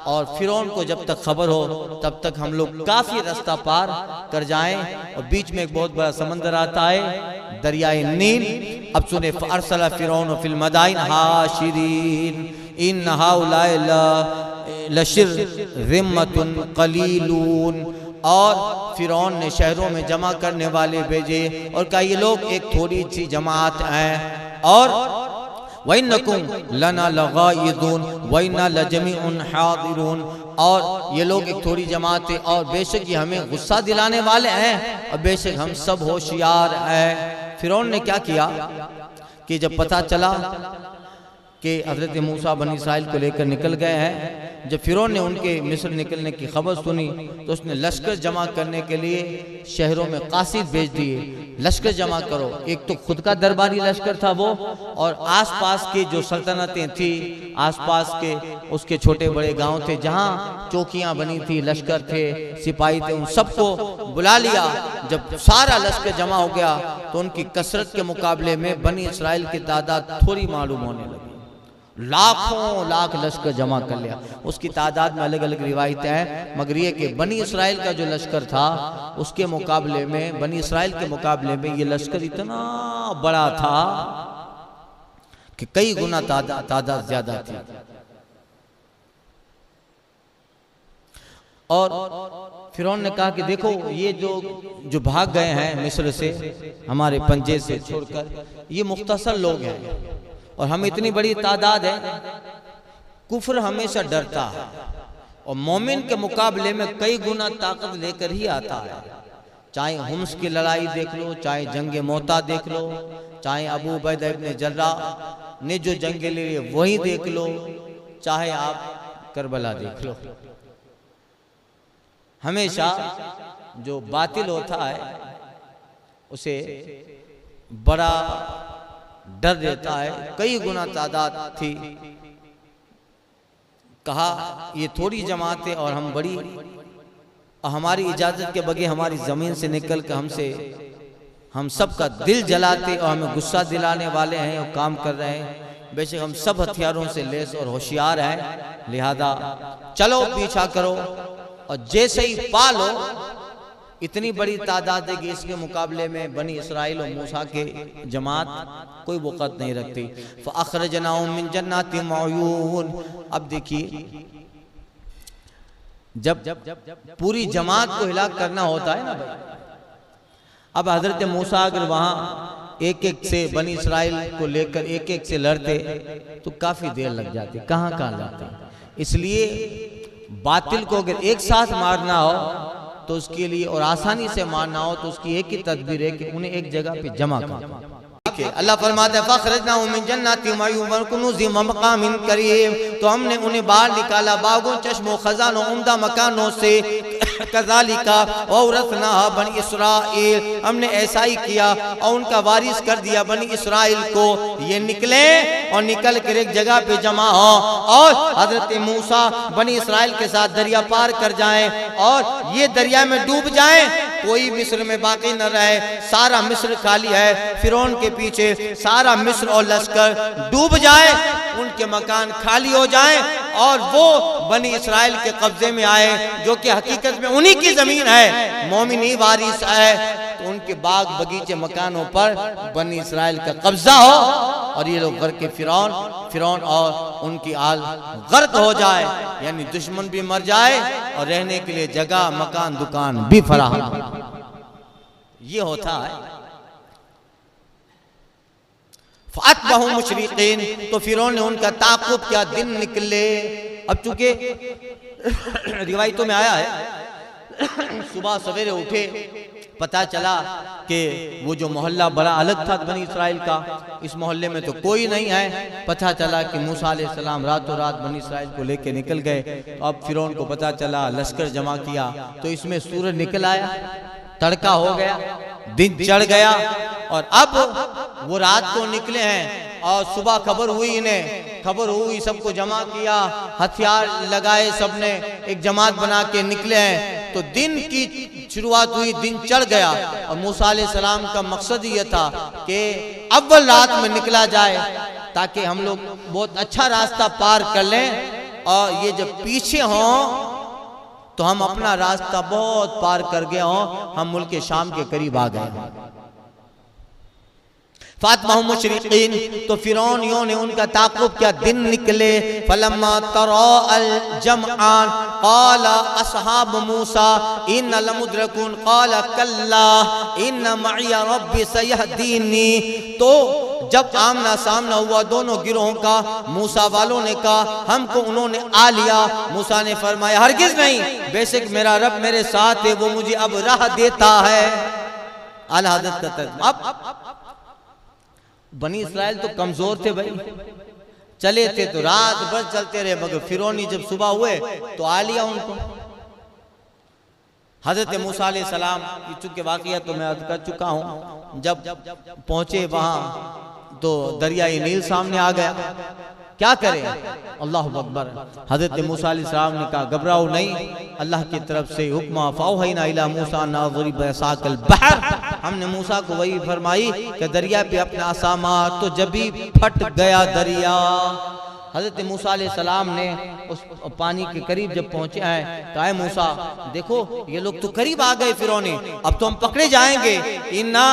और फिरौन को जब तक खबर हो तब तक हम लोग काफी रास्ता पार कर जाएं। और बीच में एक बहुत बड़ा समंदर आता है, दरियाए नील। अब सुने फअरसला फिरौन फिल मदाइन हाशिरीन इन हाउलाए लशिर्रिम्मतुन कलीलून। और फिरौन ने शहरों में जमा करने वाले भेजे और कहा ये लोग एक थोड़ी सी जमात हैं। और वइन्नकुम लना लगाइदून वइन्ना लजमीउन हादिरून। और ये लोग एक थोड़ी जमात है और बेशक ये हमें गुस्सा दिलाने वाले हैं और बेशक हम सब होशियार हैं। फिरौन ने क्या किया कि जब पता चला कि हज़रत मूसा बनी इस्राइल को लेकर निकल गए हैं, जब फिरौन ने उनके मिस्र निकलने की खबर सुनी तो उसने लश्कर जमा करने के लिए शहरों में कासिद भेज दिए, लश्कर जमा करो। एक तो खुद का दरबारी लश्कर था वो, और आसपास के जो सल्तनतें थी, आसपास के उसके छोटे बड़े गांव थे जहां चौकियां बनी थी, लश्कर थे, सिपाही थे, उन सबको बुला लिया। जब सारा लश्कर जमा हो गया तो उनकी कसरत के मुकाबले में बनी इस्राइल की तादाद थोड़ी मालूम होने लगी। लाखों लाख लश्कर जमा कर लिया। उसकी तादाद में अलग अलग रिवायतें हैं, मगर ये कि बनी इस्राइल का जो लश्कर था उसके मुकाबले में, बनी इस्राइल के मुकाबले में ये लश्कर इतना बड़ा था कि कई गुना तादाद ज्यादा थी। और फिरौन ने कहा कि देखो ये जो भाग गए हैं मिस्र से, हमारे पंजे से छोड़कर, ये मुख्तसर लोग हैं और हम इतनी बड़ी तादाद है। कुफ्र हमेशा डरता है और मोमिन के मुकाबले में कई गुना ताकत लेकर ही आता है। चाहे हुम्स की लड़ाई देख लो, चाहे जंग मोता देख लो, चाहे अबू उबैदा इब्न जर्राह ने जो जंग ले लिए वही देख लो, चाहे आप करबला देख लो। हमेशा जो बातिल होता है उसे बड़ा डर देता है। कई गुना तादाद थी। कहा ये थोड़ी जमात है और हम बड़ी, हमारी इजाजत के बगैर हमारी जमीन से निकल कर हम सब का दिल जलाते और हमें गुस्सा दिलाने वाले हैं और काम कर रहे हैं। बेशक हम सब हथियारों से लैस और होशियार हैं, लिहाजा चलो पीछा करो और जैसे ही पालो। इतनी बड़ी तादाद है कि इसके मुकाबले में बनी इस्राइल और मूसा के जमात कोई वक़्त नहीं रखती। फ़अख़रजनाहुम मिन जन्नातिन मअयून। अब देखिए जब पूरी जमात को हिलाक करना होता है ना भाई, अब हजरत मूसा अगर वहाँ एक एक से बनी इस्राइल को लेकर एक एक से लड़ते तो काफ़ी देर लग जाती, कहाँ लड़ते। इसलिए बातिल को अगर एक साथ मारना हो तो उसके लिए, और आसानी से मारना हो तो उसकी एक ही तदबीर है कि उन्हें एक जगह पे जमा कर। अल्लाह फरमाता है फ़अख़रजनाहुम मिन जन्नातिन व कुनूज़िन व मक़ामिन करीम। तो हमने उन्हें बाहर निकाला बागों, चश्मों, खजानों, उम्दा मकानों से। कज़ालिका वौरसनाहा बनी इस्राइल। हमने ऐसा ही किया और उनका वारिस कर दिया बनी इस्राइल को। ये निकले और निकल कर एक जगह पे जमा हो और हजरत मूसा बनी इस्राइल के साथ दरिया पार कर जाएं और ये दरिया में डूब जाएं, कोई मिस्र में बाकी न रहे। सारा मिस्र खाली है, फिरौन के पीछे सारा मिस्र और लश्कर डूब जाए, उनके मकान खाली हो जाएं और वो बनी इस्राइल के कब्जे में आए, जो कि हकीकत में उन्हीं की जमीन है, मोमिनी वारिस है। तो उनके बाग बगीचे मकानों पर बनी इस्राइल का कब्जा हो और ये लोग गर्क फिरौन और उनकी आल गर्क हो जाए, यानी दुश्मन भी मर जाए और रहने के लिए जगह, मकान, दुकान भी फराहम। ये होता है। फ़अत्बहु मुशरिकीन। तो फिरौन ने उनका ताक़ुब किया, दिन निकले। अब चूंकि रिवायतों में आया है सुबह सवेरे उठे, पता चला कि वो जो मोहल्ला बड़ा अलग था बनी इस्राइल का, इस मोहल्ले में तो कोई नहीं है। पता चला कि मूसा अलैहिस्सलाम रातों रात बनी इस्राइल को लेके निकल गए। तो अब फिरौन को पता चला, लश्कर जमा किया, तो इसमें सूरज निकल आया, तड़का हो गया, दिन चढ़ गया और अब वो रात को निकले हैं और सुबह खबर हुई, इन्हें खबर हुई, सबको जमा किया, हथियार लगाए, सबने एक जमात बना के निकले हैं। तो दिन की शुरुआत हुई, दिन चढ़ गया और मूसा अलैहिस्सलाम का मकसद ये था कि अव्वल रात में निकला जाए ताकि हम लोग बहुत अच्छा रास्ता पार कर लें और ये जब पीछे हों तो हम अपना रास्ता बहुत पार कर गए हों, हम मुल्क शाम के करीब आ गए। फातमा मुशरिकीन, तो फिरौनियों ने उनका ताक़ुब किया, दिन निकले। फलम्मा तरा अल जमआन क़ाला अस्हाब मूसा इन्ना लमुद्रकून क़ाला कल्ला इन्ना मइया रब्बी सयहदीनी। तो जब आमना सामना हुआ दोनों गिरोहों का, मूसा वालों ने कहा हमको उन्होंने आ लिया। मूसा ने फरमाया हरगिज़ नहीं, बेशक मेरा रब मेरे साथ है, वो मुझे अब राह देता है। आला हज़रत का तर्जुमा। अब बनी इस्राइल तो कमजोर थे भाई, चले थे तो रात भर चलते रहे, मगर फिरौनी जब सुबह हुए तो आ लिया उनको। हजरत मूसा अलैहि सलाम की चूंकि वाक़िया तो मैं अर्ज़ कर चुका हूँ, जब पहुंचे वहां तो दरियाई नील सामने आ गया। क्या करें, अल्लाह अकबर। हजरत मूसा अलैहि सलाम ने कहा घबराओ नहीं, अल्लाह की तरफ से हुक्म फ़ौहैना इला मूसा नाज़रिब बिअसाकल बहर, हमने मूसा को वही फरमाई कि दरिया पे अपना आसा मार, तो जब भी फट गया दरिया। हजरत मूसा अलैहिस्सलाम ने उस पानी के करीब जब पहुंचे हैं, कहा मूसा देखो ये लोग तो करीब आ गए फिरौनी, अब तो हम पकड़े जाएंगे। इन्ना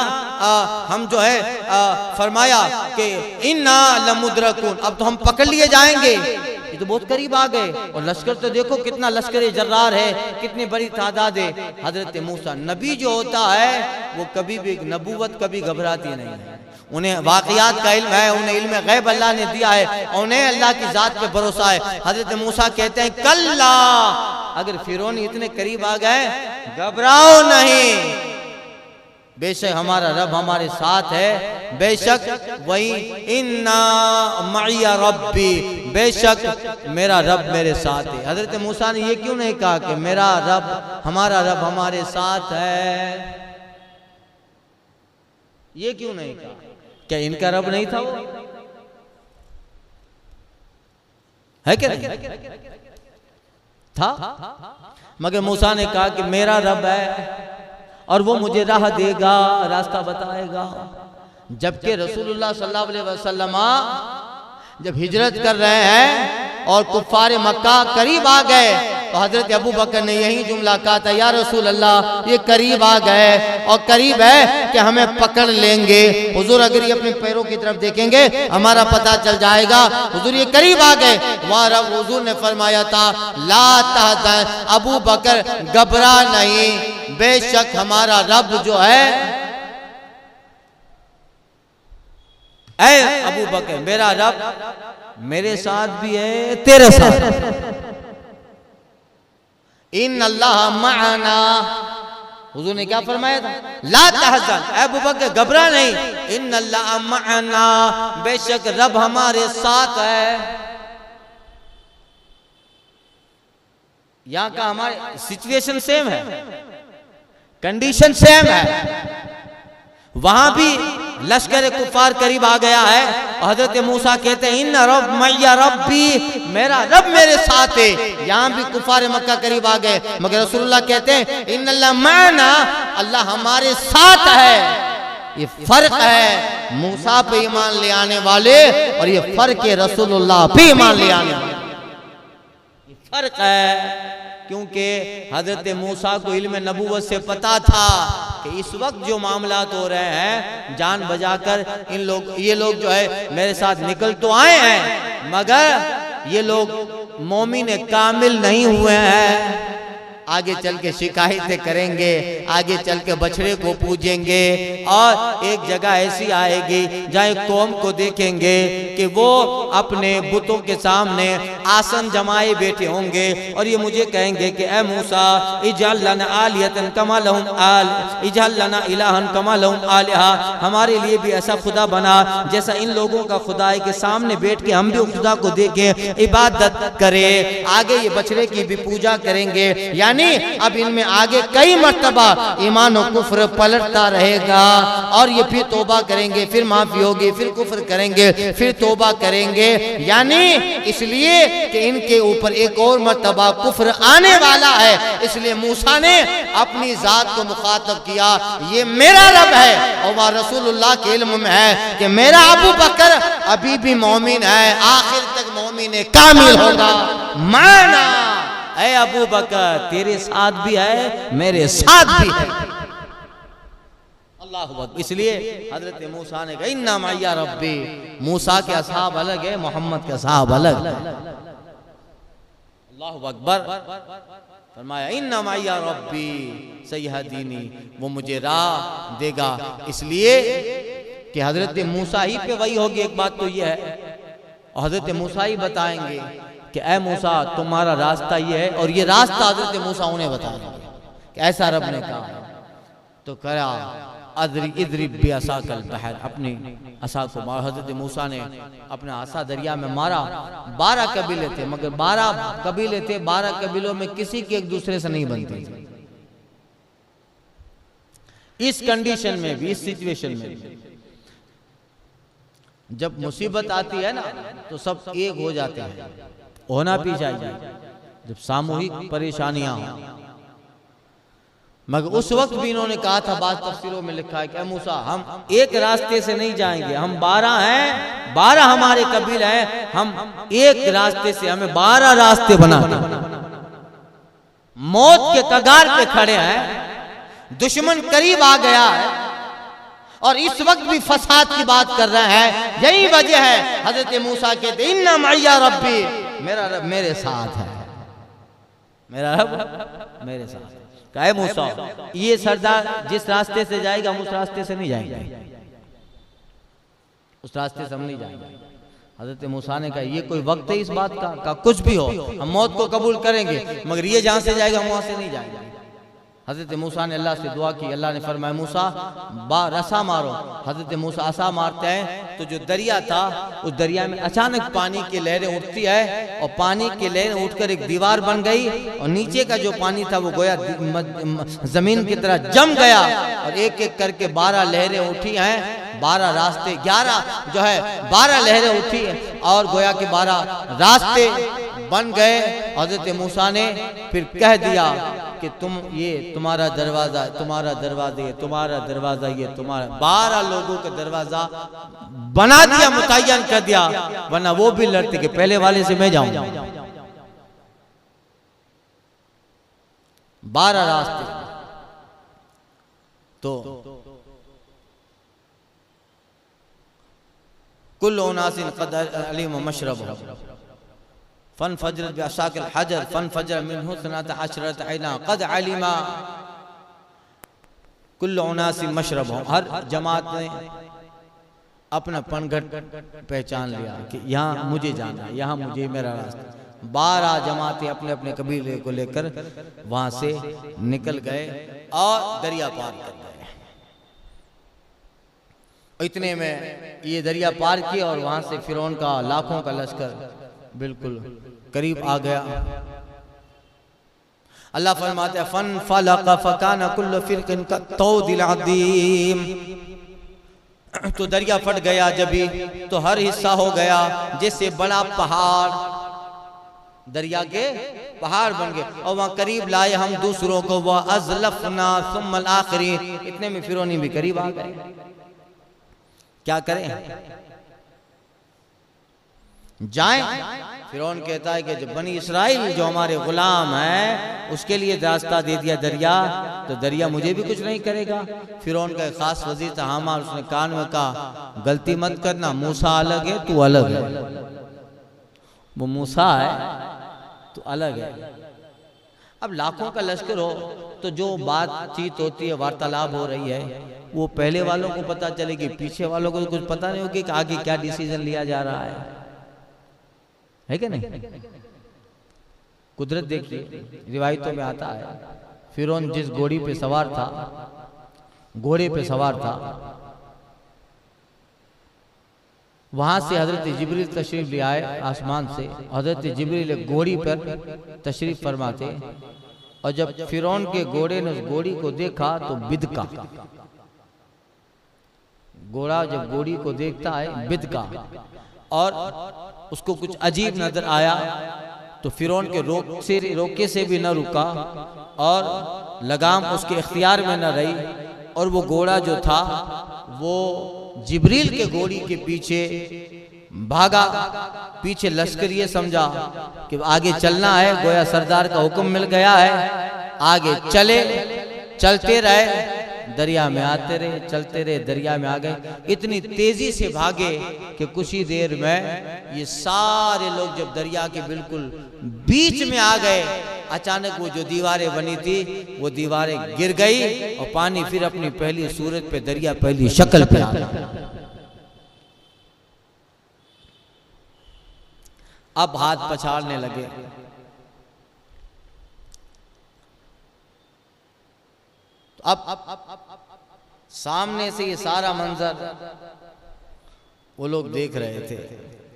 हम जो है फरमाया कि इन्ना लमुद्रकून, अब तो हम पकड़ लिए जाएंगे, ये तो बहुत करीब आ गए। और लश्कर तो देखो कितना लश्कर जर्रार है, कितनी बड़ी तादाद है। हजरत मूसा नबी जो होता है वो कभी भी नबूवत कभी घबराती नहीं है, उन्हें वाक़ियात का इल्म है, उन्हें इल्म गैब अल्लाह ने दिया है, उन्हें अल्लाह की जात पे भरोसा है। हजरत मूसा कहते हैं कल्ला, अगर फिरौनी इतने करीब आ गए घबराओ नहीं, बेशक हमारा रब हमारे साथ है, बेशक वही इन्ना मइया रब्बी, बेशक मेरा रब मेरे साथ है। हजरत मूसा ने ये क्यों नहीं कहा कि मेरा रब हमारा रब हमारे साथ है, ये क्यों नहीं कहा? क्या इनका रब नहीं था वो? है क्या नहीं? था, मगर मूसा ने कहा कि मेरा रब है और वो मुझे राह देगा, रास्ता बताएगा। जबकि रसूलुल्लाह सल्लल्लाहु अलैहि वसल्लम जब हिजरत कर रहे हैं और कुफ्फार मक्का करीब आ गए, तो हजरत अबू बकर ने यही जुमला कहा था, या रसूल अल्लाह ये करीब आ गए और करीब है कि हमें पकड़ लेंगे। हुजूर अगर ये अपने पैरों की तरफ देखेंगे हमारा पता चल जाएगा, हुजूर ये करीब आ गए। वहाँ रब हुजूर ने फरमाया था ला तहज़न, अबू बकर घबरा नहीं, बेशक हमारा रब जो है, ऐ अबू बकर मेरा रब मेरे साथ भी है तेरे साथ। इन अल्लाह मअना, हुजूर ने क्या फरमाया था? ला तहज़न, अबू बकर घबरा नहीं, इन अल्लाह मअना, बेशक रब हमारे साथ है। यहाँ का हमारे सिचुएशन सेम है, कंडीशन सेम है। वहां भी लश्कर कुफार करीब आ गया है और हजरत मूसा कहते हैं इन रब मैया रब्बी, मेरा रब मेरे साथ है। यहाँ भी कुफार मक्का करीब आ गए, मगर रसूलुल्लाह कहते हैं इन अल्लाह माना, अल्लाह हमारे साथ है। ये फर्क है मूसा पे ईमान ले आने वाले और ये फर्क है रसूलुल्लाह पे ईमान ले आने वाले, ये फर्क है। क्योंकि हजरत मूसा को इल्म नबूवत से पता था कि इस वक्त जो मामलात हो रहे हैं, जान बजाकर ये लोग जो है मेरे साथ निकल तो आए हैं, मगर ये लोग मोमिन कामिल नहीं हुए हैं। आगे चल के शिकायतें करेंगे, आगे चल के बछड़े को पूजेंगे और एक जगह ऐसी आएगी जहाँ कौम को देखेंगे कि वो अपने बुतों के सामने आसन जमाए बैठे होंगे और ये मुझे कहेंगे कि ए मूसा इजअल लना आलियतन कमा लहुम आल, इजअल लना इलाहन कमा लहुम आलिहा, हमारे लिए भी ऐसा खुदा बना जैसा इन लोगों का खुदा है, कि सामने बैठ के हम भी खुदा को देखें, इबादत करें। आगे ये बछड़े की भी पूजा करेंगे, यानी अब इनमें आगे कई मर्तबा ईमान और कुफ्र पलटता रहेगा और ये फिर तौबा करेंगे, फिर माफी होगी, फिर कुफ्र करेंगे, फिर तौबा करेंगे। यानी इसलिए कि इनके ऊपर एक और मर्तबा कुफ्र आने वाला है, इसलिए मूसा ने अपनी जात को मुखातब किया, ये मेरा रब है। और वह रसूलुल्लाह के इल्म में है कि मेरा अबू बकर अभी भी मोमिन है, आखिर तक मोमिन कामिल होगा। माना ऐ अबू बकर तेरे साथ भी है, मेरे साथ भी है। अल्लाह अकबर। इसलिए हजरत मूसा ने कहा इन्ना मैया रब्बी, मूसा के असहाब अलग है, मोहम्मद के असहाब अलग। अल्लाह अकबर। फरमाया इन्ना मैया रब्बी सयहदीनी, वो मुझे राह देगा। इसलिए कि हजरत मूसा ही पे वही होगी। एक बात तो ये है, और हजरत मूसा ही बताएंगे कि ऐ मूसा तुम्हारा रास्ता ये है, और ये रास्ता हजरत मूसा उन्हें बताएंगे कि ऐसा रब ने कहा। तो करा इद्रिब बिअसाकल बहर, अपनी असा को मारा। हजरत मूसा ने अपना आसा दरिया में मारा। 12 कबीले थे, मगर 12 कबीले थे, 12 कबीलों में किसी की एक दूसरे से नहीं बनती थी। इस कंडीशन में भी, इस सिचुएशन में भी, जब मुसीबत आती है ना तो सब एक हो जाते हैं, होना भी चाहिए जब सामूहिक परेशानियां हो। मगर उस वक्त भी इन्होंने कहा था, बाद तफसीरों में लिखा है कि मूसा हम एक रास्ते से नहीं जाएंगे, हम 12 हैं, 12 हमारे कबीले हैं, हम एक रास्ते से, हमें 12 रास्ते बना के मौत के कगार पे खड़े हैं, दुश्मन करीब आ गया है और इस वक्त भी फसाद की बात कर रहे हैं। यही वजह है हजरत मूसा कहते इन्ना मैया रब्बी, मेरा रब मेरे साथ है, मेरा रब मेरे साथ है। कहे मूसा ये सरदार जिस रास्ते से जाएगा हम उस रास्ते से नहीं जाएंगे, उस रास्ते से हम नहीं जाएंगे। हजरत मूसा ने कहा ये कोई वक्त है इस बात का कुछ भी हो हम मौत को कबूल करेंगे, मगर ये जहां से जाएगा हम वहां से नहीं जाएंगे। हजरत मूसा ने अल्लाह से दुआ की, अल्लाह ने फरमाया मूसा रसा मारो। हजरत मूसा आसा मारते हैं तो जो दरिया था उस दरिया में अचानक पानी की लहरें उठती है, और पानी की लहरें उठकर एक दीवार बन गई, और नीचे का जो पानी था वो गोया जमीन की तरह जम गया, और एक एक करके 12 लहरें उठी हैं, 12 रास्ते, 11 जो है 12 लहरें उठी और गोया के 12 रास्ते बन गए। हजरत मूसा ने फिर कह दिया कि तुम ये तुम्हारा दरवाजा, तुम्हारा दरवाजा, ये तुम्हारा दरवाजा, ये तुम्हारा, 12 लोगों का दरवाजा बना दिया, मुतय्यन कर दिया, वरना वो भी लड़ते कि पहले वाले से मैं जाऊंगा। 12 रास्ते। तो कुल्लु उनासिन क़द अलिमु मशरबहुम फन फजरत बिअसाकिल हजर फन फजर मिन्हु सनता अशरत ऐना क़द अलिमा कुल्लु उनासिन मशरबहुम। हर जमात ने अपना पनघट पहचान लिया कि यहाँ मुझे जाना, यहाँ मुझे मेरा रास्ता। 12 जमातें अपने अपने कबीले को लेकर वहां से निकल गए और दरिया पार कर गए। इतने में ये दरिया पार किया और वहां से फिरौन का लाखों का लश्कर बिल्कुल करीब आ गया। अल्लाह फरमाते हैं फन फलक फकाना कुल्लु फिरकिन कत्तौदिल अज़ीम। तो दरिया फट गया जभी, तो हर हिस्सा हो गया जैसे बड़ा पहाड़, दरिया के पहाड़ बन गए, और वहां करीब लाए हम दूसरों को, वह अज़लफना सुम्मल आखिरीन। इतने में फिरौनी भी करीब आ गए। क्या करें, जाएं? फिरौन कहता है कि जब बनी इसराइल जो हमारे गुलाम हैं उसके लिए रास्ता दे दिया दरिया, तो दरिया मुझे भी कुछ नहीं करेगा। फिरौन का एक खास वजीर था हामान, उसने कान में कहा गलती मत करना, मूसा अलग है तू अलग है। वो मूसा है तो अलग है। अब लाखों का लश्कर हो तो जो बातचीत होती है, वार्तालाप हो रही है, वो पहले वालों को पता चलेगी, पीछे वालों को तो कुछ पता नहीं होगी कि आगे क्या डिसीजन लिया जा रहा है कि नहीं। कुदरत देखिए, रिवायतों में आता है फिरौन जिस घोड़ी पे सवार था, घोड़े पे सवार था, वहां से हजरत जिब्रील तशरीफ ले आए आसमान से। हजरत जिब्रील घोड़ी पर तशरीफ फरमाते, और जब फिरौन के घोड़े ने उस घोड़ी को देखा तो बिदका, घोड़ा जब घोड़ी को देखता है बिदका, और उसको कुछ अजीब नजर आया, तो फिरौन के रोके से भी न रुका और लगाम उसके इख्तियार में न रही, और वो घोड़ा जो था वो जिब्रील के घोड़ी के पीछे भागा। पीछे लश्कर ये समझा कि आगे चलना है, गोया सरदार का हुक्म मिल गया है, आगे चले, चलते रहे। दरिया में आते रहे, चलते रहे, दरिया में आ गए। इतनी तेजी से भागे कि कुछ ही देर में ये सारे लोग जब दरिया के बिल्कुल बीच में आ गए, अचानक वो जो दीवारें बनी थी वो दीवारें गिर गई और पानी फिर अपनी पहली सूरत पे, दरिया पहली शक्ल पे आ गया। अब हाथ पछाड़ने लगे। अब सामने से ये सारा मंजर वो लोग देख रहे थे,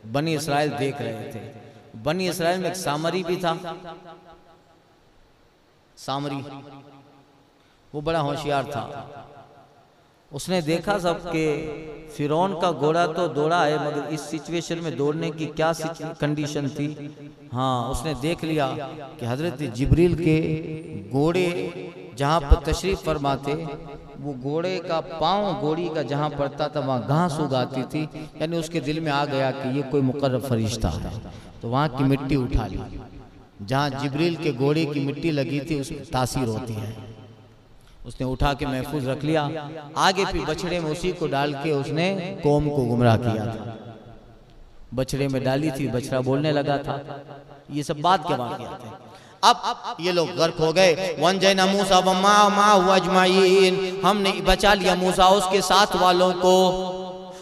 बनी इस्राइल देख रहे थे। बनी इस्राइल में एक सामरी भी था। सामरी वो बड़ा होशियार था। उसने देखा सब के फिरौन का घोड़ा तो दौड़ा है, मगर इस सिचुएशन में दौड़ने की क्या कंडीशन थी। हाँ, उसने देख लिया कि हजरत जिब्रील के घोड़े जहाँ पर तशरीफ फरमाते, वो घोड़े का पांव घोड़ी का जहाँ पड़ता था वहाँ घास उगाती थी। यानी उसके दिल में आ गया कि ये कोई मुकर्रब फरिश्ता है, तो वहाँ की मिट्टी उठा ली। जहाँ जिब्रील के घोड़े की मिट्टी लगी थी उसमें तासीर होती है, उसने उठा के महफूज रख लिया। आगे फिर बछड़े में उसी को डाल के उसने कौम को गुमराह किया था। बछड़े में डाली थी, बछड़ा बोलने लगा था। ये सब बात के वाक़ियात थे। अब ये लोग गर्क हो गए। वंजैना मूसा व मा अजमाइन, हमने बचा लिया मूसा उसके साथ वालों को।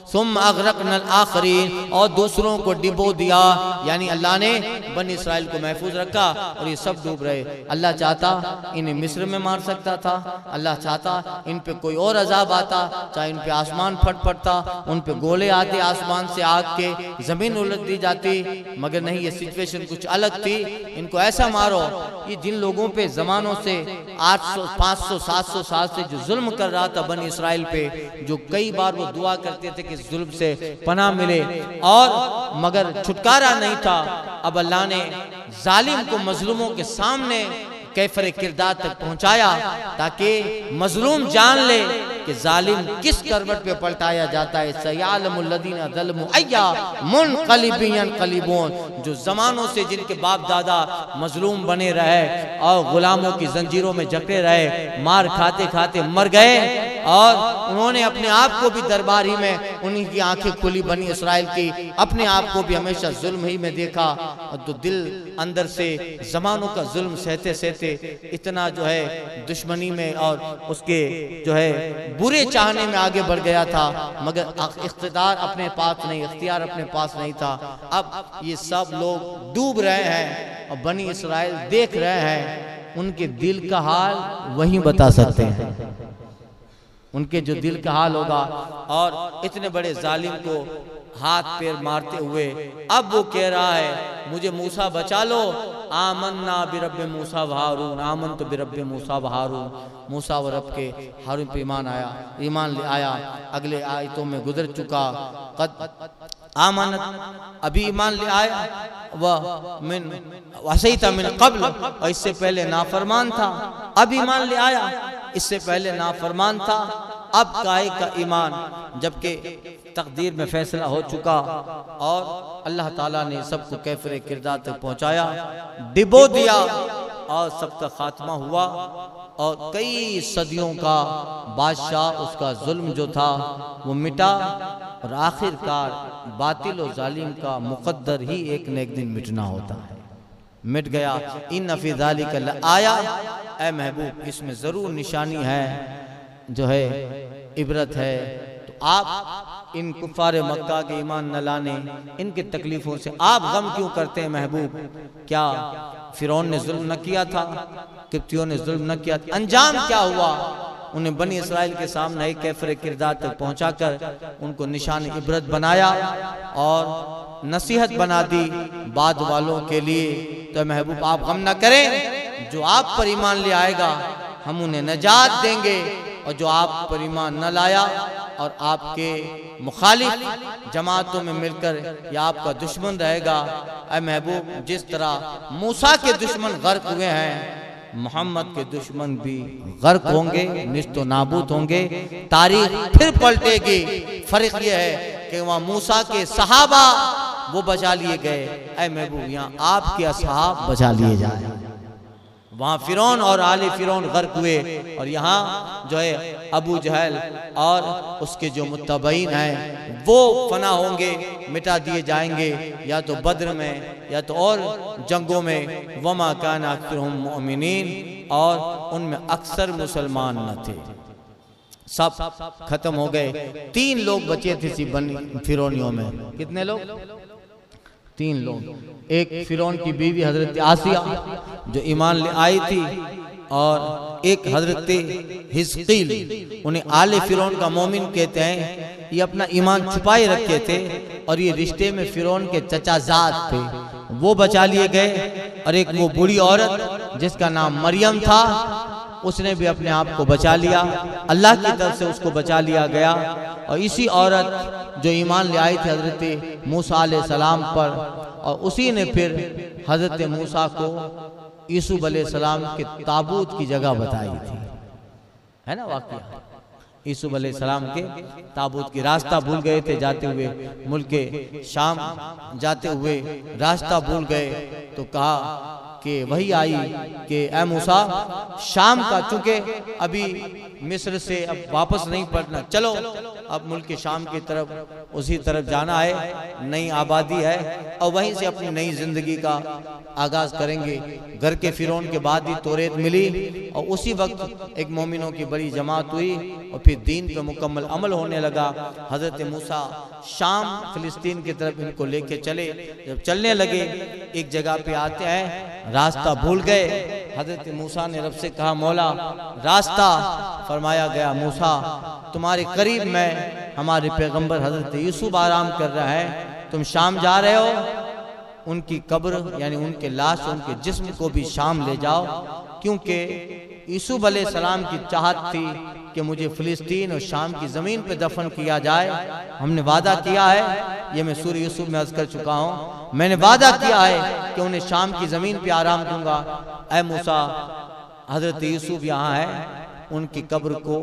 सुम्मा अग़रक़नल आख़रीन, और दूसरों को डिबो दिया। यानी अल्लाह ने बनी इस्राइल को महफूज रखा और ये सब डूब रहे। अल्लाह चाहता इन्हें मिस्र में मार सकता था, अल्लाह चाहता इन पे कोई और अजाब आता, चाहे इन पे आसमान फट पड़ता, उन पे गोले आते आसमान से आग के, जमीन उलट दी जाती, मगर नहीं, ये सिचुएशन कुछ अलग थी। इनको ऐसा मारो। ये जिन लोगों पे जमानों से 800 500 700 साल से जो जुल्म कर रहा था बनी इस्राइल पे, जो कई बार वो दुआ करते थे कि जुल्म से पनाह मिले, और मगर छुटकारा नहीं था। अब अल्लाह ने जालिम को मजलूमों के सामने कैफरे किरदार तक पहुंचाया, ताकि मजलूम जान ले कि जालिम किस करवट पे पलटाया जाता है। सयालमुल्लदीना ज़लमू अय्या मुनक़लिबिन यनक़लिबून, जो जमानों से जिनके बाप दादा मजलूम बने रहे और गुलामों की जंजीरों में जकड़े रहे, मार खाते खाते मर गए, और उन्होंने अपने आप को भी दरबारी में, उन्हीं की आंखें खुली बनी इस्राइल की, अपने आप को भी हमेशा जुल्म ही में देखा। और तो दिल अंदर से जमानों का जुल्म सहते सहते इतना जो है दुश्मनी में और उसके जो है बुरे चाहने में आगे बढ़ गया था, मगर इख्तियार अपने पास नहीं, इख्तियार अपने पास नहीं था। अब ये सब लोग डूब रहे हैं और बनी इस्राइल देख रहे हैं। उनके दिल का हाल वही बता सकते हैं, उनके जो दिल का हाल होगा। और इतने बड़े जालिम को हाथ पैर मारते हुए अब वो कह रहा है, मुझे मूसा बचा लो। आमन्ना बिरब्बि मूसा व हारून, आमन तो बिरब्बि मूसा व हारून, मूसा व रब के हारून पे ईमान ले आया। अगले आयतों में गुजर चुका। कद आमन, अभी ईमान ले आया। वह मिन वसैता मिन क़ब्ल, और इससे पहले नाफरमान था। अब ईमान ले आया, इससे पहले नाफरमान था। अब काहे का ईमान, जबकि तकदीर में फैसला हो चुका और अल्लाह ताला ने सबको कैफरे किरदार तक पहुंचाया, डिबो दिया, और सबका खात्मा हुआ। और कई सदियों का बादशाह, उसका जुल्म जो था वो मिटा, और आखिरकार बातिल और जालिम का मुकद्दर ही एक न एक दिन मिटना होता है। मिट गया। इन फी ज़ालिका लआया, ऐ महबूब इसमें जरूर निशानी है, जो है इबरत है। तो आप इन कुफार मक्का के ईमान न लाने, इनके तकलीफों से आप गम क्यों करते हैं महबूब? क्या फिरौन ने जुल्म न किया था? किप्तियों ने जुल्म न किया था? अंजाम क्या हुआ? उन्हें बनी इस्राइल के सामने एक कैफरे किरदार तक पहुंचाकर उनको निशान इबरत बनाया और नसीहत बना दी बाद वालों के लिए। तो महबूब आप गम न करें, जो आप पर ईमान ले आएगा हम उन्हें नजात देंगे, और जो आप पर ईमान न लाया और आपके मुखालिफ जमातों में मिलकर या आपका दुश्मन रहेगा, ऐ महबूब जिस तरह मूसा के दुश्मन गर्क हुए हैं, मोहम्मद के दुश्मन भी गर्क होंगे, निस्तो नाबूद होंगे, तारीख फिर पलटेगी। फर्क यह है कि वहाँ मूसा के सहाबा वो बचा लिए गए, ऐ महबूब यहाँ आपके असहाब बचा लिए जाए। वहां फिरौन और आले फिरौन गर्क हुए, और यहाँ जो है अबू जहल और उसके जो मुत्तबईन हैं वो फना होंगे, मिटा दिए जाएंगे, या तो बद्र में या तो और जंगों में। वमा कान अक्सरुहुम मुमिनीन, और उनमें अक्सर मुसलमान न थे, सब खत्म हो गए। 3 लोग बचे थे इसी फिरौनियों में। कितने लोग? 3 लोग। एक फिरौन की बीवी हजरत आसिया जो ईमान ले आई थी, और एक हजरत हिजकील, उन्हें आले फिरौन का मोमिन कहते हैं। ये अपना ईमान छुपाए रखे थे, और ये रिश्ते में फिरौन के चचाजाद थे, वो बचा लिए गए। और एक वो बूढ़ी औरत जिसका नाम मरियम था, उसने भी अपने आप को बचा लिया, अल्लाह की तरफ से उसको बचा लिया गया। और इसी औरत जो ईमान ले आई थी हजरत मूसा अलैहि सलाम पर, और उसी ने फिर हजरत मूसा को यूसुफ अलैहि सलाम के ताबूत की जगह बताई थी, है ना वाकया। यूसुफ अलैहि सलाम के ताबूत की रास्ता भूल गए थे जाते हुए, मुल्क शाम जाते हुए रास्ता भूल गए, तो कहा कि वही आई कि ए मूसा, शाम का, चूंकि अभी मिस्र से अब वापस नहीं पलटना, चलो अब मुल्क शाम की तरफ, उसी तरफ जाना है, नई आबादी है, और वहीं से अपनी नई जिंदगी का आगाज करेंगे। घर के फिरौन के बाद ही तौरेत मिली, और उसी वक्त एक मोमिनों की बड़ी जमात हुई, और फिर दीन पे मुकम्मल अमल होने लगा। हजरत मूसा शाम फिलिस्तीन की तरफ इनको लेके चले। जब चलने लगे, एक जगह पे आते हैं, रास्ता भूल गए। हजरत मूसा ने रब से कहा, मौला रास्ता। फरमाया गया, मूसा तुम्हारे करीब में हमारे पैगंबर हजरत यूसुफ आराम कर रहा है, तुम शाम जा रहे हो, उनकी कब्र यानी उनके लाश, उनके जिस्म को भी शाम ले जाओ, क्योंकि यूसुफ अलैहि सलाम की चाहत थी कि मुझे फिलिस्तीन और शाम की ज़मीन पे दफन किया जाए। हमने वादा किया है, ये मैं सूरह यूसुफ में अर्ज़ कर चुका हूँ, मैंने वादा किया है कि उन्हें शाम की ज़मीन पे आराम दूंगा। ऐ मूसा, हजरत यूसुफ यहाँ है, उनकी कब्र को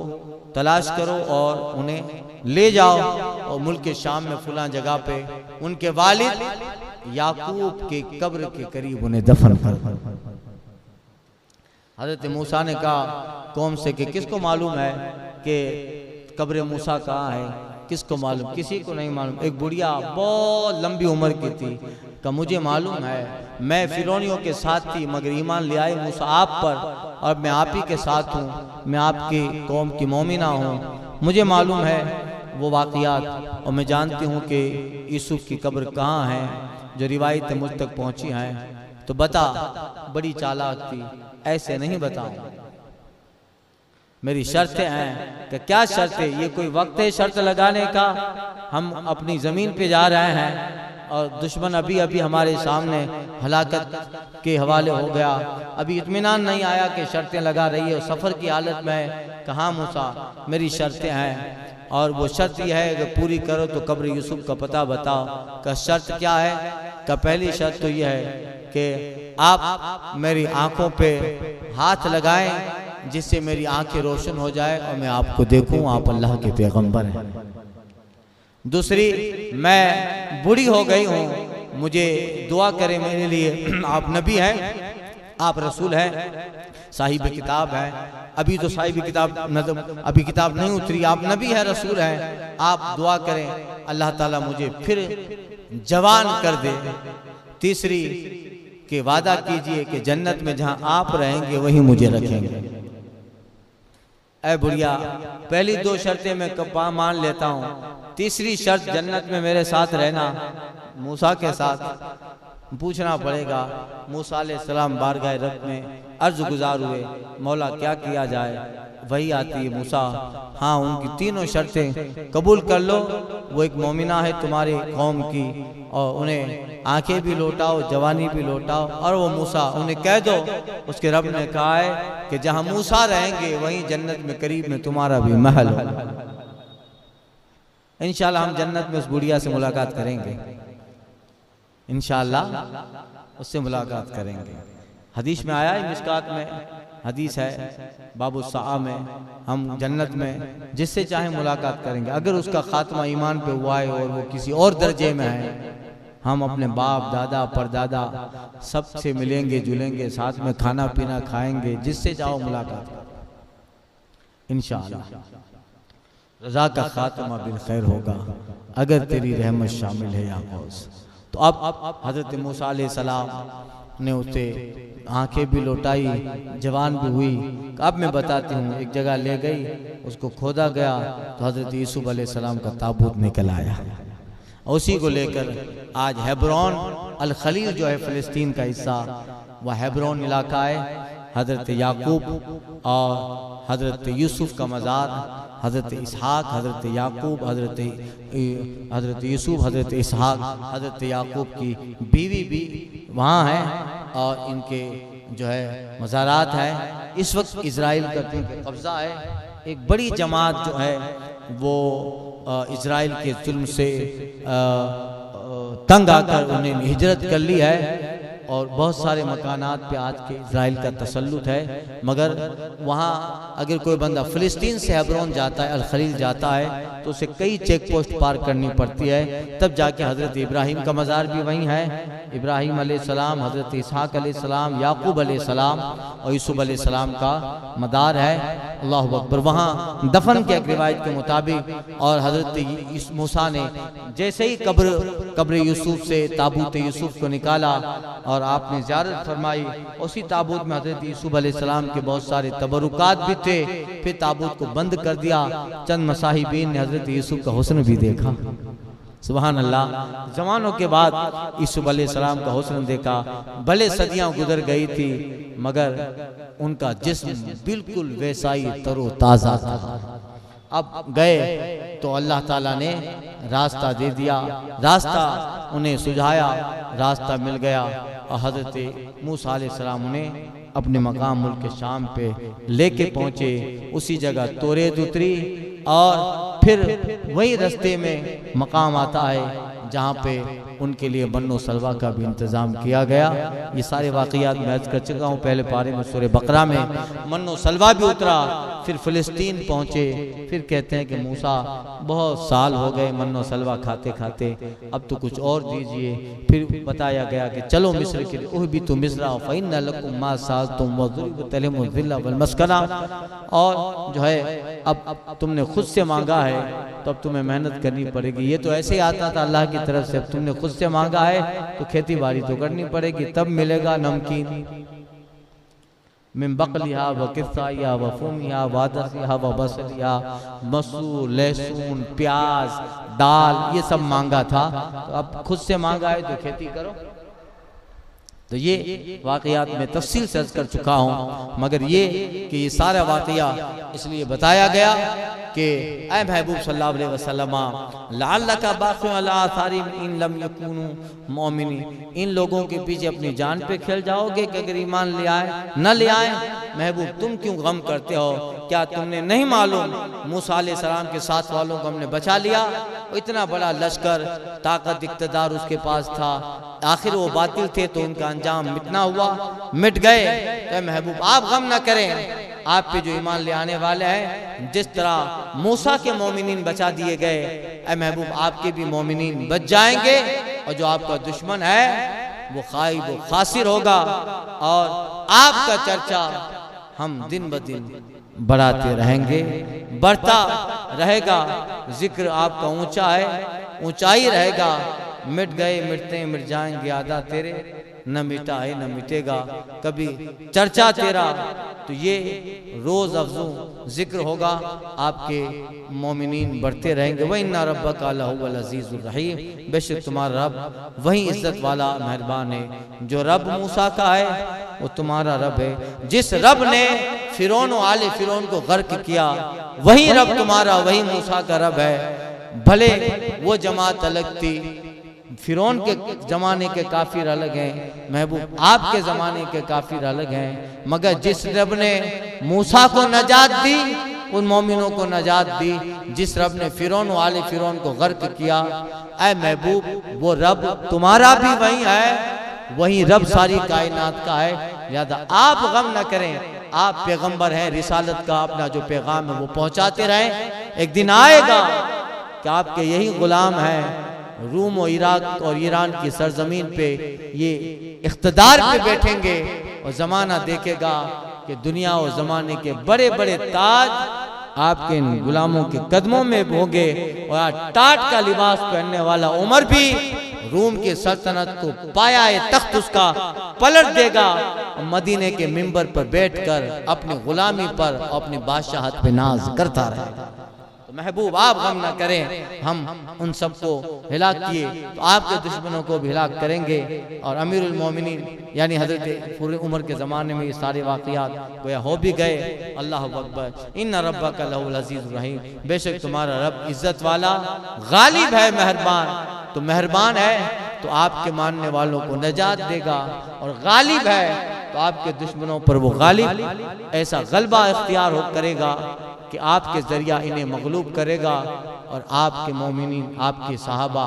तलाश करो और उन्हें ले जाओ, और मुल्क शाम में फुला जगह पे उनके वालिद याकूब के कब्र के करीब उन्हें दफन करो। हजरत मूसा ने कहा कौम से कि किसको मालूम है कि कब्र मूसा कहाँ है, किसको मालूम? किसी को नहीं मालूम। एक बुढ़िया बहुत लंबी उम्र की थी, का मुझे मालूम है, मैं फिरौनियों के साथ थी, मगर ईमान ले आई मूसा आप पर, और मैं आप ही के साथ हूँ, मैं आपकी कौम की मोमिना हूँ, मुझे मालूम है वो वाक़ियात, और मैं जानती हूँ कि यूसुफ की कब्र कहाँ है, जो रिवायतें मुझ तक पहुँची हैं। तो बता, बड़ी चालाक थी, ऐसे नहीं बताऊँ, मेरी शर्तें हैं। कि क्या शर्तें? ये कोई वक्त है शर्त लगाने का? हम अपनी ज़मीन पे जा रहे हैं, और दुश्मन अभी अभी हमारे सामने हलाकत के हवाले हो गया, अभी इत्मीनान नहीं आया कि शर्तें लगा रही है, और सफ़र की हालत में। कहाँ मूसा, मेरी शर्तें हैं, और वो शर्त यह है कि पूरी करो तो कब्र यूसुफ का पता बताओ। का शर्त क्या है? का पहली शर्त तो यह है कि आप मेरी आंखों पे हाथ लगाएं, जिससे मेरी आंखें रोशन हो जाए और मैं आपको देखूं, आप अल्लाह के पैगंबर हैं। दूसरी, मैं बूढ़ी हो गई हूँ, मुझे दुआ करें मेरे लिए, आप नबी हैं, आप रसूल हैं, साहिब किताब है, अभी तो साहिब किताब मतलब अभी किताब नहीं उतरी, आप नबी हैं, रसूल हैं, आप दुआ करें अल्लाह ताला मुझे फिर जवान कर दे। तीसरी, कि वादा कीजिए कि जन्नत में जहां आप रहेंगे वहीं मुझे रखेंगे। ऐ बुढ़िया, पहली 2 शर्तें मैं कपा मान लेता हूँ, तीसरी शर्त जन्नत में मेरे साथ रहना, मूसा के साथ। पूछना पड़ेगा। मूसा अलैहिस्सलाम बारगाह रब में अर्ज गुजार हुए, मौला क्या किया जाए? वही आती है, मूसा हाँ उनकी तीनों शर्तें कबूल कर लो, वो एक मोमिना है तुम्हारी कौम की, और उन्हें आंखें भी लौटाओ, जवानी भी लौटाओ, और वो मूसा उन्हें कह दो, उसके रब ने कहा है कि जहां मूसा रहेंगे वहीं जन्नत में करीब में तुम्हारा भी महल हो। इंशाल्लाह हम जन्नत में उस बुढ़िया से मुलाकात करेंगे, इंशाल्लाह उससे मुलाकात करेंगे। हदीस में आया है, मिस्कात में हदीस है, बाबू सआ में, हम जन्नत में जिससे चाहे मुलाकात करेंगे, अगर उसका खात्मा ईमान पे हुआ है और वो किसी और दर्जे में है हम अपने बाप दादा परदादा सबसे मिलेंगे जुलेंगे, साथ में खाना पीना खाएंगे, जिससे जाओ मुलाकात इंशाअल्लाह। रज़ा का खात्मा बिल खैर होगा अगर तेरी रहमत शामिल है या गौस। तो अब हज़रत मूसा अलैहिस्सलाम ने उसे आंखें भी लौटाई, जवान भी हुई। अब मैं बताती हूँ, एक जगह ले गई, उसको खोदा गया तो हज़रत यूसुफ अलैहिस्सलाम का ताबूत निकल आया। उसी को लेकर आज हेब्रोन अल खलील जो है फ़लस्तीन का हिस्सा, वह हेब्रोन इलाका है। हज़रत याकूब और हज़रत यूसुफ का मज़ार, हज़रत इसहाक, हज़रत याकूब, हज़रत यूसुफ, हज़रत इसहाक, हज़रत याकूब की बीवी भी वहाँ है और इनके जो है मज़ारात हैं। इस वक्त इज़राइल का कब्ज़ा है। एक बड़ी जमात जो है वो इज़राइल के जुल्म से तंग आकर उन्हें हिजरत कर ली है और बहुत सारे मकानात पे आज के इज़राइल का तसल्लुत है। मगर वहाँ अगर कोई बंदा फ़लस्तीन से हेब्रोन जाता है, अल खलील जाता है, तो उसे कई चेक पोस्ट पार करनी पड़ती है, तब जाके हज़रत इब्राहीम का मज़ार भी वहीं है। इब्राहीम अलैहिस्सलाम, हज़रत इसहाक अलैहिस्सलाम, याकूब अलैहिस्सलाम और यूसुफ अलैहिस्सलाम का मदार है। अल्लाहु अकबर। वहाँ दफन के एक रिवायत के मुताबिक और हज़रत मूसा ने जैसे ही कब्र यूसुफ से ताबूत यूसुफ को निकाला और आपने ज़ियारत फरमाई, उसी ताबूत में हज़रत यूसुफ अलैहिस्सलाम के बहुत सारे तबरुकात भी थे। फिर ताबूत को बंद कर दिया। चंद मसाहिबीन ने हज़रत यूसुफ का हुस्न भी देखा। सुभान अल्लाह। जमानों के बाद यूसुफ अलैहिस्सलाम का हुस्न देखा। भले सदियां गुजर गई थी मगर उनका जिस्म बिल्कुल वैसा ही तरोताज़ा था। अब गए तो अल्लाह ताला ने रास्ता दे दिया, रास्ता उन्हें सुझाया, रास्ता मिल गया और हज़रत मूसा अलैहिस्सलाम उन्हें अपने मकाम मुल्क शाम पे लेके पहुँचे। उसी जगह तौरेत उतरी और फिर वही रास्ते में मकाम आता है जहाँ पे उनके लिए मन्नो सलवा का भी इंतज़ाम किया गया। ये सारे वाक़ियात मैं अर्ज़ कर चुका हूँ पहले पारे में। सूरह बकरा में मन्नो सलवा भी उतरा, फिर फ़लस्तीन पहुँचे। फिर कहते हैं कि मूसा बहुत साल हो गए मन्नो सलवा खाते खाते, अब तो कुछ और दीजिए। फिर बताया गया कि चलो मिस्र के लिए, ओह भी तो मिस्रा फ़इन्न लकुम मा सालतुम वज़ुरिबतलहुमुज़ ज़िल्ला वल मस्कना। और जो है अब तुमने खुद से मांगा है तो अब तुम्हें मेहनत करनी पड़ेगी। ये तो ऐसे ही आता था अल्लाह की तरफ से, अब तुमने खुद से मांगा है तो खेती बाड़ी तो करनी पड़ेगी, तब मिलेगा नमकीन। मिन बकलिहा व किस्साइहा व फूमिहा व अदसिहा व बसलिहा, मसूर, लहसुन, प्याज, दाल, ये सब मांगा था। तो अब खुद से मांगा है तो खेती करो। तो ये वाक़ियात में तफसील से अर्ज़ कर चुका हूँ, मगर ये कि ये सारा वाक़िया इसलिए बताया गया कि ऐ महबूब सल्लल्लाहु अलैहि वसल्लम लअल्लका बाक़िउन अला आसारिहिम इन लम यकूनू मुमिनीन, इन लोगों के पीछे अपनी जान पे खेल जाओगे कि अगर ईमान ले आए न ले आए। महबूब तुम क्यों गम करते हो? क्या तुमने नहीं मालूम मूसा अलैहिस्सलाम के साथ वालों को हमने बचा लिया? इतना बड़ा लश्कर, ताकत, इक़्तिदार उसके पास था, आखिर वो बातिल थे तो उनका अंजाम मिटना हुआ, मिट गए। तो महबूब आप गम ना करें, आप पे जो ईमान ले आने वाले हैं, जिस तरह मूसा के मोमिनीन बचा दिए गए, ऐ महबूब आपके भी मोमिनीन बच जाएंगे और जो आपका दुश्मन है वो खाइब व खासिर होगा और आपका चर्चा हम दिन ब दिन बढ़ाते रहेंगे, बढ़ता रहेगा। जिक्र आपका ऊंचा है, ऊंचाई रहेगा। मिट गए मिटते मिट जाएंगे आदा तेरे, न मिटा है न मिटेगा कभी चर्चा तेरा। तो ये रोज अफजू जिक्र होगा, आपके मोमिनीन बढ़ते रहेंगे। वह इन्ना रब्बका लहुवल अज़ीज़ुर रहीम, बेशक तुम्हारा रब वही इज्जत वाला मेहरबान है। जो रब मूसा का है वो तुम्हारा रब है। जिस रब ने फिरौन और आले फिरौन को गर्क किया वही रब तुम्हारा, वही मूसा का रब है। भले वो जमात अलग थी, फिरौन के ज़माने के काफिर अलग हैं, महबूब आपके ज़माने के काफिर अलग हैं, मगर जिस रब ने मूसा को नजात दी, उन मोमिनों को नजात दी, जिस रब ने फिरौन वाले फिरौन को गर्क किया, ऐ महबूब वो रब तुम्हारा भी वही है, वही रब सारी कायनात का है। याद आप गम न करें, आप पैगंबर हैं, रिसालत का अपना जो पैगाम है वो पहुंचाते रहें। एक दिन आएगा कि आपके यही गुलाम हैं, रूम और इराक और ईरान की सरजमीन पे ये इख्तिदार पे बैठेंगे और ज़माना देखेगा कि दुनिया और ज़माने के बड़े बड़े ताज आपके इन गुलामों के कदमों में होंगे। और आज टाट का लिबास पहनने वाला उमर भी रूम के सल्तनत को पाया तख्त उसका पलट देगा और मदीने के मिंबर पर बैठकर अपनी गुलामी पर अपनी बादशाहत पे नाज करता रहेगा। तो महबूब आप गम ना करें, हम उन सबको हिलाक किए तो आपके दुश्मनों को भी हिलाक करेंगे। और अमीरुल मोमिनीन यानी हजरत पूरे उमर के ज़माने में ये सारे वाक़यात गोया हो भी गए। अल्लाह अकबर। इन्ना रब्बका लहुल अज़ीज़ुर रहीम, बेशक तुम्हारा रब इज़्ज़त वाला गालिब है, मेहरबान। तो मेहरबान है तो आपके मानने वालों को नजात देगा, और गालिब है तो आपके दुश्मनों पर वो गालिब ऐसा गलबा इख्तियार हो करेगा कि आपके जरिया इन्हें मगलूब करेगा और आपके मोमिनीन आपके सहाबा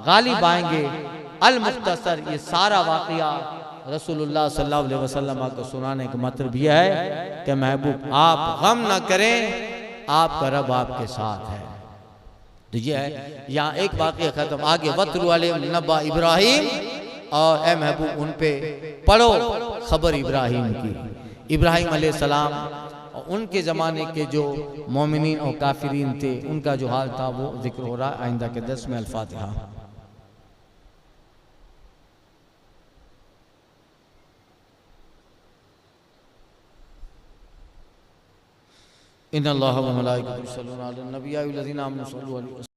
गालिब आएंगे। अल मुख्तसर ये सारा वाक़या रसूलुल्लाह सल्लल्लाहु अलैहि वसल्लम को सुनाने का मतलब यह है कि महबूब आप गम ना करें, आपका रब आपके साथ है। तो ये है, यहाँ एक वाक़या खत्म। आगे वत्लु अलैहिम नबा इब्राहिम, और ए महबूब उन पे पढ़ो खबर इब्राहिम की। इब्राहिम अलैहिस्सलाम और उनके ज़माने के जो मोमिनीन और काफिरीन थे उनका जो हाल था वो जिक्र हो रहा है आइंदा के 10 में। अल-फातिहा। इन्नल्लाह व मलाइकतहु युसल्लूना अलन नबी या अय्युहल्लज़ीना आमनू सल्लु अलैहि